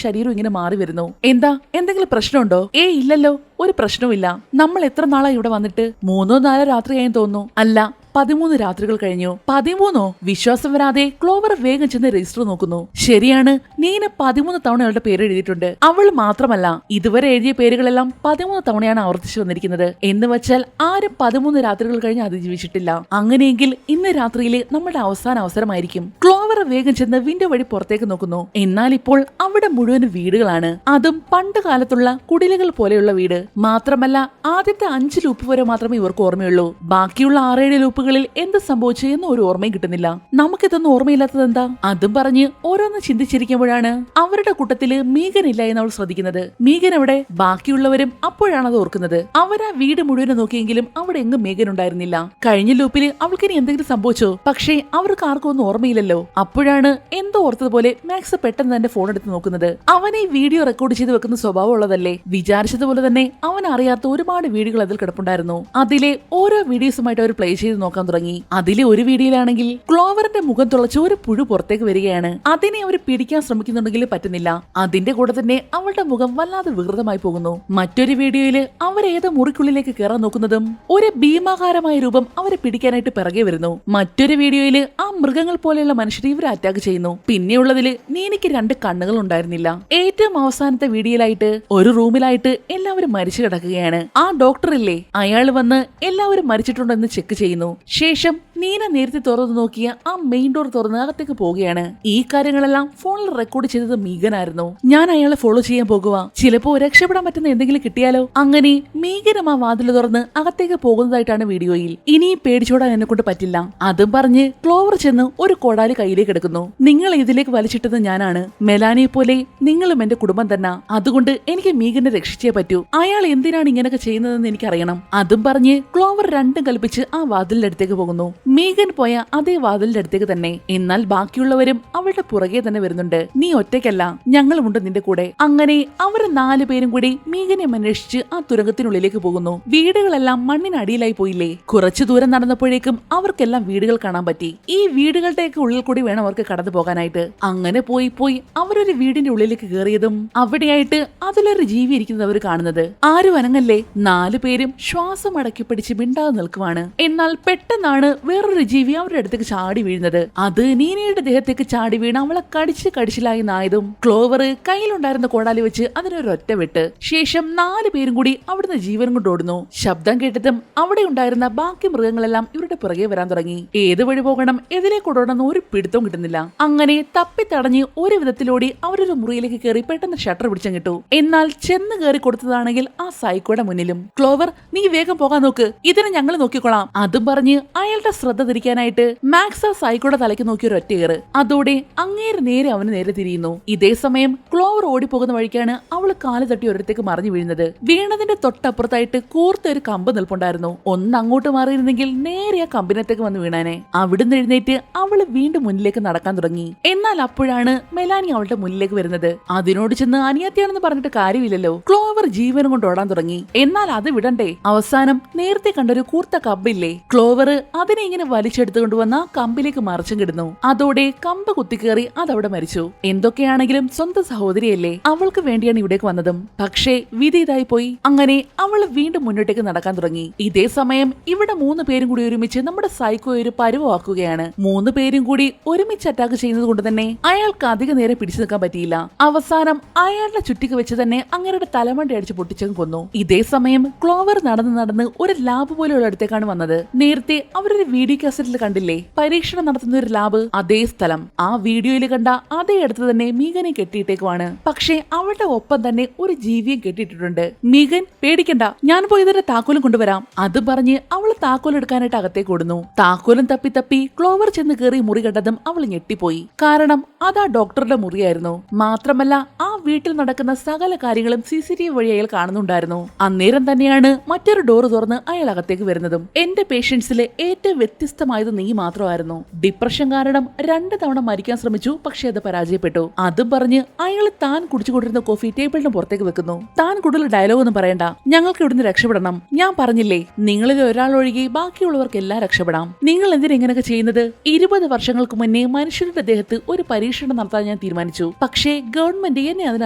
ശരീരം ഇങ്ങനെ മാറി വരുന്നു. എന്താ, എന്തെങ്കിലും പ്രശ്നമുണ്ടോ? ഇല്ലല്ലോ, ഒരു പ്രശ്നവുമില്ല. നമ്മൾ എത്ര നാളായി ഇവിടെ വന്നിട്ട്? 3-4 രാത്രിയായി തോന്നുന്നു. അല്ല, 13 രാത്രികൾ കഴിഞ്ഞു. 13ഓ? വിശ്വാസം വരാതെ ക്ലോവർ വേഗം ചെന്ന് രജിസ്റ്റർ നോക്കുന്നു. ശരിയാണ്, നീന 13 തവണ അവളുടെ പേര് എഴുതിയിട്ടുണ്ട്. അവൾ മാത്രമല്ല, ഇതുവരെ എഴുതിയ പേരുകളെല്ലാം 13 തവണയാണ് ആവർത്തിച്ചു വന്നിരിക്കുന്നത്. എന്ന് വെച്ചാൽ ആരും 13 രാത്രികൾ കഴിഞ്ഞ് അതിജീവിച്ചിട്ടില്ല. അങ്ങനെയെങ്കിൽ ഇന്ന് രാത്രിയിലെ നമ്മുടെ അവസാന അവസരമായിരിക്കും. ക്ലോവർ വേഗം ചെന്ന് വിൻഡോ വഴി പുറത്തേക്ക് നോക്കുന്നു. എന്നാൽ ഇപ്പോൾ അവിടെ മുഴുവൻ വീടുകളാണ്. അതും പണ്ട് കാലത്തുള്ള കുടിലുകൾ പോലെയുള്ള വീട്. മാത്രമല്ല, ആദ്യത്തെ 5 ലൂപ്പ് വരെ മാത്രമേ ഇവർക്ക് ഓർമ്മയുള്ളൂ. ബാക്കിയുള്ള 6-7 ലൂപ്പുകളിൽ എന്ത് സംഭവിച്ചു എന്ന് ഒരു ഓർമ്മയും കിട്ടുന്നില്ല. നമുക്കിതൊന്നും ഓർമ്മയില്ലാത്തത് എന്താ? അതും പറഞ്ഞ് ഓരോന്ന് ചിന്തിച്ചിരിക്കുമ്പോഴാണ് അവരുടെ കൂട്ടത്തില് മീഗൻ ഇല്ല എന്ന് അവൾ ശ്രദ്ധിക്കുന്നത്. മീഗൻ എവിടെ? ബാക്കിയുള്ളവരും അപ്പോഴാണ് അത് ഓർക്കുന്നത്. അവരാ വീട് മുഴുവൻ നോക്കിയെങ്കിലും അവിടെ എങ്ങും മീഗൻ ഉണ്ടായിരുന്നില്ല. കഴിഞ്ഞ ലൂപ്പില് അവൾക്കിനി എന്തെങ്കിലും സംഭവിച്ചോ? പക്ഷേ അവർക്ക് ആർക്കും ഒന്നും ഓർമ്മയില്ലല്ലോ. അപ്പോഴാണ് എന്തോ ഓർത്തതുപോലെ മാക്സ് പെട്ടെന്ന് തന്നെ ഫോൺ എടുത്ത് നോക്കുന്നത്. അവൻ ഈ വീഡിയോ റെക്കോർഡ് ചെയ്ത് വെക്കുന്ന സ്വഭാവം ഉള്ളതല്ലേ. വിചാരിച്ചതുപോലെ തന്നെ അവൻ അറിയാത്ത ഒരുപാട് വീഡിയോകൾ അതിൽ കിടപ്പുണ്ടായിരുന്നു. അതിലെ ഓരോ വീഡിയോസുമായിട്ട് അവർ പ്ലേ ചെയ്ത് നോക്കാൻ തുടങ്ങി. അതിലെ ഒരു വീഡിയോയിലാണെങ്കിൽ ക്ലോവറിന്റെ മുഖം തുളച്ച് ഒരു പുഴു പുറത്തേക്ക് വരികയാണ്. അതിനെ അവർ പിടിക്കാൻ ശ്രമിക്കുന്നുണ്ടെങ്കിൽ പറ്റുന്നില്ല. അതിന്റെ കൂടെ തന്നെ അവളുടെ മുഖം വല്ലാതെ വികൃതമായി പോകുന്നു. മറ്റൊരു വീഡിയോയില് അവരേതോ മുറിക്കുള്ളിലേക്ക് കയറാൻ നോക്കുന്നതും ഒരു ഭീമാകാരമായ രൂപം അവരെ പിടിക്കാനായിട്ട് പിറകെ വരുന്നു. മറ്റൊരു വീഡിയോയില് ആ മൃഗങ്ങൾ പോലെയുള്ള മനുഷ്യരെ ഇവർ അറ്റാക്ക് ചെയ്യുന്നു. പിന്നെയുള്ളതില് നീനിക്ക് 2 കണ്ണുകൾ ഉണ്ടായിരുന്നില്ല. ഏറ്റവും അവസാനത്തെ വീഡിയോയിലായിട്ട് ഒരു റൂമിലായിട്ട് എല്ലാവരും മരിച്ചു കിടക്കുകയാണ്. ആ ഡോക്ടർ ഇല്ലേ, അയാൾ വന്ന് എല്ലാവരും മരിച്ചിട്ടുണ്ടെന്ന് ചെക്ക് ചെയ്യുന്നു. ശേഷം നീന നേരത്തെ തുറന്നു നോക്കിയ ആ മെയിൻ ഡോർ തുറന്ന് അകത്തേക്ക് പോവുകയാണ്. ഈ കാര്യങ്ങളെല്ലാം ഫോണിൽ റെക്കോർഡ് ചെയ്തത് മീഗനായിരുന്നു. ഞാൻ അയാളെ ഫോളോ ചെയ്യാൻ പോകുക, ചിലപ്പോ രക്ഷപ്പെടാൻ പറ്റുന്ന എന്തെങ്കിലും കിട്ടിയാലോ. അങ്ങനെ മീഗനും ആ വാതിൽ തുറന്ന് അകത്തേക്ക് പോകുന്നതായിട്ടാണ് വീഡിയോയിൽ. ഇനി പേടിച്ചോടാൻ എന്നെ കൊണ്ട് പറ്റില്ല. അതും പറഞ്ഞ് ക്ലോവർ ചെന്ന് ഒരു കൊടാലി കയ്യിലേക്ക് എടുക്കുന്നു. നിങ്ങൾ ഇതിലേക്ക് വലിച്ചിട്ടത് ഞാനാണ്. മെലാനിയെ പോലെ നിങ്ങളും എന്റെ കുടുംബം തന്നെ. അതുകൊണ്ട് എനിക്ക് മീഗനെ രക്ഷിച്ചേ പറ്റൂ. അയാൾ എന്തിനാണ് ഇങ്ങനെയൊക്കെ ചെയ്യുന്നതെന്ന് എനിക്കറിയണം. അതും പറഞ്ഞ് ക്ലോവർ രണ്ടും കൽപ്പിച്ച് ആ വാതിലിന്റെ അടുത്തേക്ക് പോകുന്നു. മീഗൻ പോയ അതേ വാതിലിന്റെ അടുത്തേക്ക് തന്നെ. എന്നാൽ ബാക്കിയുള്ളവരും അവളുടെ പുറകെ തന്നെ വരുന്നുണ്ട്. നീ ഒറ്റയ്ക്കല്ല, ഞങ്ങളുമുണ്ട് നിന്റെ കൂടെ. അങ്ങനെ അവർ 4 പേരും കൂടി മീഗനെ അന്വേഷിച്ച് ആ തുരങ്കത്തിനുള്ളിലേക്ക് പോകുന്നു. വീടുകളെല്ലാം മണ്ണിനടിയിലായി പോയില്ലേ. കുറച്ചു ദൂരം നടന്നപ്പോഴേക്കും അവർക്കെല്ലാം വീടുകൾ കാണാൻ പറ്റി. ഈ വീടുകളുടെയൊക്കെ ഉള്ളിൽ കൂടി വേണം അവർക്ക് കടന്നു പോകാനായിട്ട്. അങ്ങനെ പോയി അവരൊരു വീടിന്റെ ഉള്ളിലേക്ക് കയറിയതും അവിടെയായിട്ട് അതിലൊരു ജീവി ഇരിക്കുന്നത് അവർ കാണുന്നത്. ആരും അനങ്ങല്ലേ. 4 പേരും ശ്വാസം അടക്കി പിടിച്ച് മിണ്ടാതെ നിൽക്കുവാണ്. എന്നാൽ പെട്ടെന്നാണ് വേറൊരു ജീവി അവരുടെ അടുത്തേക്ക് ചാടി വീഴുന്നത്. അത് നീനയുടെ ദേഹത്തേക്ക് ചാടി വീണ് അവളെ കടിച്ചിലായി നായതും ക്ലോവർ കയ്യിലുണ്ടായിരുന്ന കോടാലി വെച്ച് അതിനൊരൊറ്റ വെട്ട്. ശേഷം 4 പേരും കൂടി അവിടുന്ന് ജീവൻ കൊണ്ട് ഓടുന്നു. ശബ്ദം കേട്ടതും അവിടെ ഉണ്ടായിരുന്ന ബാക്കി മൃഗങ്ങളെല്ലാം ഇവരുടെ പുറകെ വരാൻ തുടങ്ങി. ഏത് വഴി പോകണം, എതിലേക്ക് ഓടണം ഒരു പിടുത്തവും കിട്ടുന്നില്ല. അങ്ങനെ തപ്പിത്തടഞ്ഞ് ഒരു വിധത്തിലോടി അവരൊരു മുറിയിലേക്ക് കയറി പെട്ടെന്ന് ഷട്ടർ പിടിച്ചങ്ങിട്ടു. എന്നാൽ ചെന്ന് കയറി കൊടുത്തതാണെങ്കിൽ ആ സൈക്കോയുടെ മുന്നിലും. ക്ലോവർ, നീ വേഗം പോകാൻ നോക്ക്, ഇതിനെ ഞങ്ങൾ നോക്കിക്കോളാം. അതും പറഞ്ഞ് അയാളുടെ ശ്രദ്ധ തിരിക്കാനായിട്ട് മാക്സ് ആ സൈക്കോയുടെ തലയ്ക്ക് നോക്കി ഒരു ഒറ്റയേറ്. അതോടെ അങ്ങേര് നേരെ അവന് നേരെ തിരിയുന്നു. ഇതേ സമയം ക്ലോവർ ഓടിപ്പോകുന്ന വഴിക്കാണ് അവള് കാല് തട്ടി ഒരിടത്തേക്ക് മറിഞ്ഞു വീഴുന്നത്. വീണതിന്റെ തൊട്ടപ്പുറത്തായിട്ട് കൂർത്ത ഒരു കമ്പ് നിൽപ്പുണ്ടായിരുന്നു. ഒന്ന് അങ്ങോട്ട് മാറിയിരുന്നെങ്കിൽ നേരെ ആ കമ്പിനത്തേക്ക് വന്ന് വീണാനെ. അവിടുന്ന് എഴുന്നേറ്റ് അവള് വീണ്ടും മുന്നിലേക്ക് നടക്കാൻ തുടങ്ങി. എന്നാൽ അപ്പോഴാണ് മെലാനി അവളുടെ മുന്നിലേക്ക് വരുന്നത്. അതിനോട് ചെന്ന് അനിയത്തിയാണെന്ന് പറഞ്ഞിട്ട് കാര്യമില്ലല്ലോ. ക്ലോവർ ജീവനും കൊണ്ട് ഓടാൻ തുടങ്ങി. എന്നാൽ അത് വിടണ്ടേ. അവസാനം നേരത്തെ കണ്ടൊരു കൂർത്ത കമ്പില്ലേ, ക്ലോവർ അതിനെ ഇങ്ങനെ വലിച്ചെടുത്തുകൊണ്ടുവന്ന ആ കമ്പിലേക്ക് മറിച്ചും കിടന്നു. അതോടെ കമ്പ് കുത്തിക്കേറി അതവിടെ മരിച്ചു. എന്തൊക്കെയാണെങ്കിലും സ്വന്തം സഹോദരിയല്ലേ, അവൾക്ക് വേണ്ടിയാണ് ഇവിടേക്ക് വന്നതും. പക്ഷേ വിധി ഇതായി പോയി. അങ്ങനെ അവൾ വീണ്ടും മുന്നോട്ടേക്ക് നടക്കാൻ തുടങ്ങി. ഇതേ സമയം ഇവിടെ 3 പേരും കൂടി ഒരുമിച്ച് നമ്മുടെ സൈക്കോ ഒരു പരുവാക്കുകയാണ്. 3 പേരും കൂടി ഒരുമിച്ച് അറ്റാക്ക് ചെയ്യുന്നത് കൊണ്ട് തന്നെ അയാൾക്ക് അധിക നേരം പിടിച്ചു നിൽക്കാൻ പറ്റിയില്ല. അവസാനം അയാളുടെ ചുറ്റിക്ക് വെച്ച് തന്നെ അങ്ങയുടെ തലമണ്ട അടിച്ച് പൊട്ടിച്ചങ്ങ് കൊന്നു. ഇതേ സമയം ക്ലോവർ നടന്ന് ഒരു ലാബ് പോലെയുള്ള അടുത്തേക്കാണ് വന്നത്. നേരത്തെ അവരൊരു വീഡിയോ വീഡിയോ കാസറ്റിൽ കണ്ടില്ലേ പരീക്ഷണം നടത്തുന്ന ഒരു ലാബ്? അതേ സ്ഥലം. ആ വീഡിയോയിൽ കണ്ട അതേ അടുത്ത് തന്നെ മീഗനെ കെട്ടിയിട്ടേക്കുവാണ്. പക്ഷേ അവളുടെ ഒപ്പം തന്നെ ഒരു ജീവിയെ കെട്ടിയിട്ടിട്ടുണ്ട്. മീഗൻ, പേടിക്കണ്ട, ഞാൻ പോയി ഇതിന്റെ താക്കോലും കൊണ്ടുവരാം. അത് പറഞ്ഞ് അവള് താക്കോൽ എടുക്കാനായിട്ട് അകത്തേക്ക് ഓടുന്നു. താക്കോലും തപ്പി തപ്പി ക്ലോവർ ചെന്ന് കയറി മുറി കണ്ടതും അവൾ ഞെട്ടിപ്പോയി. കാരണം അതാ ഡോക്ടറുടെ മുറിയായിരുന്നു. മാത്രമല്ല ആ വീട്ടിൽ നടക്കുന്ന സകല കാര്യങ്ങളും CCTV വഴി അയാൾ കാണുന്നുണ്ടായിരുന്നു. അന്നേരം തന്നെയാണ് മറ്റൊരു ഡോറ് തുറന്ന് അയാൾ അകത്തേക്ക് വരുന്നതും. എന്റെ പേഷ്യൻസിലെ ഏറ്റവും വ്യത്യസ്തമായത് നീ മാത്രമായിരുന്നു. ഡിപ്രഷൻ കാരണം 2 തവണ മരിക്കാൻ ശ്രമിച്ചു, പക്ഷെ അത് പരാജയപ്പെട്ടു. അതും പറഞ്ഞ് അയാൾ താൻ കുടിച്ചുകൊണ്ടിരുന്ന കോഫി ടേബിളിന് പുറത്തേക്ക് വെക്കുന്നു. താൻ കൂടുതൽ ഡയലോഗ് ഒന്നും പറയണ്ട, ഞങ്ങൾക്ക് ഇവിടുന്ന് രക്ഷപ്പെടണം. ഞാൻ പറഞ്ഞില്ലേ, നിങ്ങളിൽ ഒരാളൊഴികെ ബാക്കിയുള്ളവർക്ക് എല്ലാം രക്ഷപ്പെടാം. നിങ്ങൾ എന്തിനാ ഇങ്ങനെയൊക്കെ ചെയ്യുന്നത്? 20 വർഷങ്ങൾക്ക് മുന്നേ മനുഷ്യരുടെ ദേഹത്ത് ഒരു പരീക്ഷണം നടത്താൻ ഞാൻ തീരുമാനിച്ചു. പക്ഷേ ഗവൺമെന്റ് എന്നെ അതിന്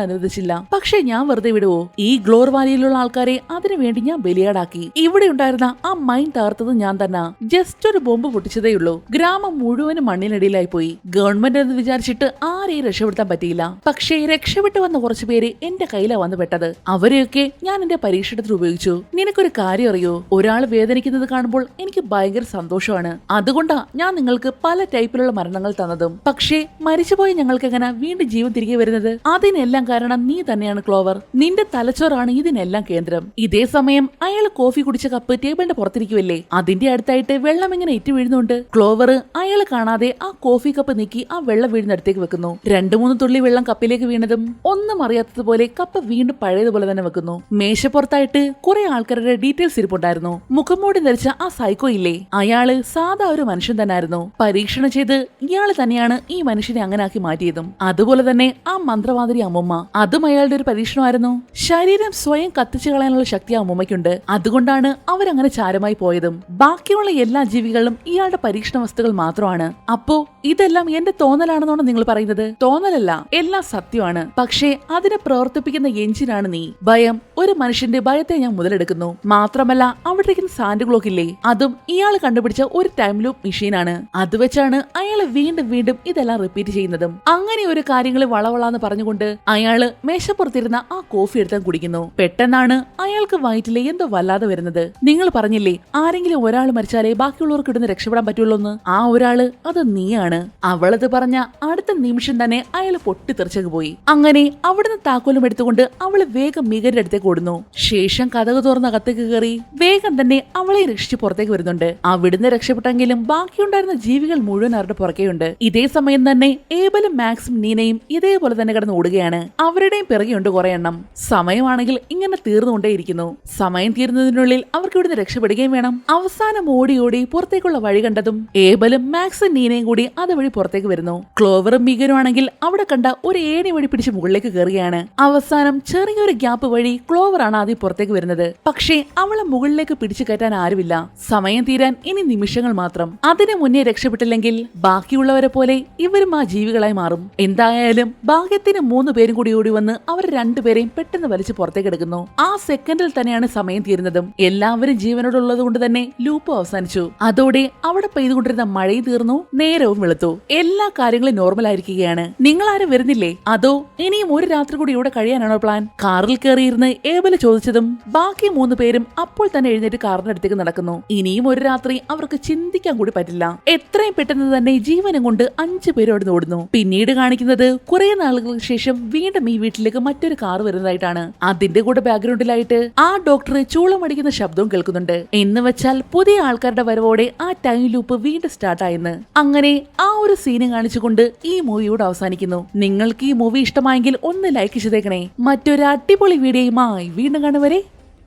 അനുവദിച്ചില്ല. പക്ഷേ ഞാൻ വെറുതെ വിടുവോ? ഈ ഗ്ലോർ വാലിയിലുള്ള ആൾക്കാരെ അതിനുവേണ്ടി ഞാൻ ബലിയാടാക്കി. ഇവിടെ ഉണ്ടായിരുന്ന ആ മൈൻ തകർത്തത് ഞാൻ തന്നെ. ജസ്റ്റ് ഒരു ബോംബ് പൊട്ടിച്ചതേയുള്ളൂ. ഗ്രാമം മുഴുവനും മണ്ണിനടിയിലായി പോയി. ഗവൺമെന്റ് എന്ന് വിചാരിച്ചിട്ട് ആരെയും രക്ഷപ്പെടുത്താൻ പറ്റിയില്ല. പക്ഷേ രക്ഷപ്പെട്ടു വന്ന കുറച്ചു പേര് എന്റെ കയ്യിലാ വന്നു പെട്ടത്. അവരെയൊക്കെ ഞാൻ എന്റെ പരീക്ഷണത്തിൽ ഉപയോഗിച്ചു. നിനക്കൊരു കാര്യം അറിയോ? ഒരാൾ വേദനിക്കുന്നത് കാണുമ്പോൾ എനിക്ക് ഭയങ്കര സന്തോഷമാണ്. അതുകൊണ്ടാ ഞാൻ നിങ്ങൾക്ക് പല ടൈപ്പിലുള്ള മരണങ്ങൾ തന്നതും. പക്ഷേ മരിച്ചുപോയ ഞങ്ങൾക്ക് എങ്ങനെ വീണ്ടും ജീവൻ തിരികെ വരുന്നത്? അതിനെല്ലാം കാരണം നീ തന്നെയാണ് ക്ലോവർ. നിന്റെ തലച്ചോറാണ് ഇതിനെല്ലാം കേന്ദ്രം. ഇതേ സമയം അയാൾ കോഫി കുടിച്ച കപ്പ് ടേബിളിന്റെ പുറത്തിരിക്കുവല്ലേ, അതിന്റെ അടുത്തായിട്ട് വെള്ളം ഇങ്ങനെ ഇറ്റു വീഴുന്നുണ്ട്. ക്ലോവർ അയാൾ കാണാതെ ആ കോഫി കപ്പ് നീക്കി ആ വെള്ളം വീഴുന്നടുത്തേക്ക് വെക്കുന്നു. 2-3 തുള്ളി വെള്ളം കപ്പിലേക്ക് വീണതും ഒന്നും അറിയാത്തതുപോലെ കപ്പ് വീണ്ടും പഴയതുപോലെ തന്നെ വെക്കുന്നു. മേശപ്പുറത്തായിട്ട് കുറെ ആൾക്കാരുടെ ഡീറ്റെയിൽസ് ഇരിപ്പുണ്ടായിരുന്നു. മുഖംമൂടി ധരിച്ച ആ സൈക്കോ ഇല്ലേ, അയാള് സാധാ ഒരു മനുഷ്യൻ തന്നെയായിരുന്നു. പരീക്ഷണം ചെയ്ത് ഇയാള് തന്നെയാണ് ഈ മനുഷ്യനെ അങ്ങനെ ആക്കി മാറ്റിയതും. അതുപോലെ തന്നെ ആ മന്ത്രവാതിരി അമ്മുമ്മ, അതും അയാളുടെ ഒരു പരീക്ഷണമായിരുന്നു. ശരീരം സ്വയം കത്തിച്ചു കളയാനുള്ള ശക്തി ആ അമ്മുമ്മയ്ക്കുണ്ട്. അതുകൊണ്ടാണ് അവരങ്ങനെ ചാരമായി പോയതും. ബാക്കിയുള്ള എല്ലാ ജീവികളും ഇയാളുടെ പരീക്ഷണ വസ്തുക്കൾ മാത്രമാണ്. അപ്പോ ഇതെല്ലാം എന്റെ തോന്നലാണെന്നാണ് നിങ്ങൾ പറയുന്നത്? തോന്നലല്ല, എല്ലാം സത്യമാണ്. പക്ഷേ അതിനെ പ്രവർത്തിപ്പിക്കുന്ന എഞ്ചിനാണ് നീ. ഭയം. ഒരു മനുഷ്യന്റെ ഭയത്തെ ഞാൻ മുതലെടുക്കുന്നു. മാത്രമല്ല അവിടെ ഇരിക്കുന്ന സാൻഡ് ക്ലോക്ക് ഇല്ലേ, അതും ഇയാൾ കണ്ടുപിടിച്ച ഒരു ടൈം ലൂപ്പ് മെഷീനാണ്. അത് വെച്ചാണ് അയാൾ വീണ്ടും വീണ്ടും ഇതെല്ലാം റിപ്പീറ്റ് ചെയ്യുന്നതും. അങ്ങനെ ഒരു കാര്യങ്ങൾ വളവളാന്ന് പറഞ്ഞുകൊണ്ട് അയാള് മേശപ്പുറത്തിരുന്ന ആ കോഫി എടുത്താൻ കുടിക്കുന്നു. പെട്ടെന്നാണ് അയാൾക്ക് വയറ്റിലെ എന്തോ വല്ലാതെ വരുന്നത്. നിങ്ങൾ പറഞ്ഞില്ലേ ആരെങ്കിലും ഒരാൾ മരിച്ചാലേ ബാക്കിയുള്ളവർക്ക് ഇടുന്ന് രക്ഷപ്പെടാൻ പറ്റുള്ളൂന്ന്? ആ ഒരാള് അത് നീയാണ്. അവളത് പറഞ്ഞ അടുത്ത നിമിഷം തന്നെ അയാൾ പൊട്ടിത്തെറിച്ചു പോയി. അങ്ങനെ അവിടുന്ന് താക്കോലും എടുത്തുകൊണ്ട് അവള് വേഗം മീഗന്റെ അടുത്തേക്ക് ഓടുന്നു. ശേഷം കതക് തുറന്ന് അകത്തേക്ക് കയറി വേഗം തന്നെ അവളെ രക്ഷിച്ച് പുറത്തേക്ക് വരുന്നുണ്ട്. അവിടുന്ന് രക്ഷപ്പെട്ടെങ്കിലും ബാക്കിയുണ്ടായിരുന്ന ജീവികൾ മുഴുവൻ അവരുടെ പുറകെയുണ്ട്. ഇതേ സമയം തന്നെ ഏബലും മാക്സും നീനയും ഇതേപോലെ തന്നെ കിടന്ന് ഓടുകയാണ്. അവരുടെയും പിറകെയുണ്ട് കുറെ എണ്ണം. സമയമാണെങ്കിൽ ഇങ്ങനെ തീർന്നുകൊണ്ടേയിരിക്കുന്നു. സമയം തീരുന്നതിനുള്ളിൽ അവർക്ക് ഇവിടുന്ന് രക്ഷപ്പെടുകയും വേണം. അവസാനം ഓടി ഓടി പുറത്തേക്കുള്ള വഴി കണ്ടതും ഏബലും മാക്സും നീനയും കൂടി അതുവഴി പുറത്തേക്ക് വരുന്നു. ക്ലോവറും മീഗനും ആണെങ്കിൽ അവിടെ കണ്ട ഒരു ഏണി വഴി പിടിച്ച് മുകളിലേക്ക് കയറുകയാണ്. അവസാനം ചെറിയൊരു ഗ്യാപ്പ് വഴി ക്ലോവർ ആണ് ആദ്യം പുറത്തേക്ക് വരുന്നത്. പക്ഷേ അവളെ മുകളിലേക്ക് പിടിച്ചു കയറ്റാൻ ആരുമില്ല. സമയം തീരാൻ ഇനി നിമിഷങ്ങൾ മാത്രം. അതിനു മുന്നേ രക്ഷപ്പെട്ടില്ലെങ്കിൽ ബാക്കിയുള്ളവരെ പോലെ ഇവരും ആ ജീവികളായി മാറും. എന്തായാലും ഭാഗ്യത്തിന് 3 പേരും കൂടി ഓടി വന്ന് അവർ 2 പേരെയും പെട്ടെന്ന് വലിച്ചു പുറത്തേക്ക് എടുക്കുന്നു. ആ സെക്കൻഡിൽ തന്നെയാണ് സമയം തീരുന്നതും. എല്ലാവരും ജീവനോടുള്ളത് കൊണ്ട് തന്നെ ലൂപ്പ് അവസാനിച്ചു. അതോടെ അവിടെ പെയ്തുകൊണ്ടിരുന്ന മഴയും തീർന്നു, നേരവും വെളുത്തു. എല്ലാ കാര്യങ്ങളും നോർമൽ ആയിരിക്കുകയാണ്. നിങ്ങൾ ആരും വരുന്നില്ലേ? അതോ ഇനിയും ഒരു രാത്രി കൂടി ഇവിടെ കഴിയാനാണോ പ്ലാൻ? കാറിൽ കയറിയിരുന്ന് ഏബല് ചോദിച്ചതും ബാക്കി 3 പേരും അപ്പോൾ തന്നെ എഴുന്നേറ്റ് കാറിന്റെ അടുത്തേക്ക് നടക്കുന്നു. ഇനിയും ഒരു രാത്രി അവർക്ക് ചിന്തിക്കാൻ കൂടി പറ്റില്ല. എത്രയും പെട്ടെന്ന് തന്നെ ജീവനും കൊണ്ട് 5 പേര് അവിടെ ഓടുന്നു. പിന്നീട് കാണിക്കുന്നത് കുറെ നാളുകൾക്ക് ശേഷം വീണ്ടും ഈ വീട്ടിലേക്ക് മറ്റൊരു കാർ വരുന്നതായിട്ടാണ്. അതിന്റെ കൂടെ ബാക്ക്ഗ്രൗണ്ടിലായിട്ട് ആ ഡോക്ടർ ചൂളമടിക്കുന്ന ശബ്ദവും കേൾക്കുന്നുണ്ട്. എന്ന് വെച്ചാൽ പുതിയ ആൾക്കാരുടെ വരവോടെ ആ ടൈം ലൂപ്പ് വീണ്ടും സ്റ്റാർട്ട് ആയെന്ന്. അങ്ങനെ ആ ഒരു സീന് കാണിച്ചുകൊണ്ട് ഈ മൂവിയോട് അവസാനിക്കുന്നു. നിങ്ങൾക്ക് ഈ മൂവി ഇഷ്ടമായെങ്കിൽ ഒന്ന് ലൈക്ക് ചെയ്തേക്കണേ. മറ്റൊരു അടിപൊളി വീഡിയോയുമായി വീണ്ടും കാണുവരെ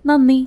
നന്ദി.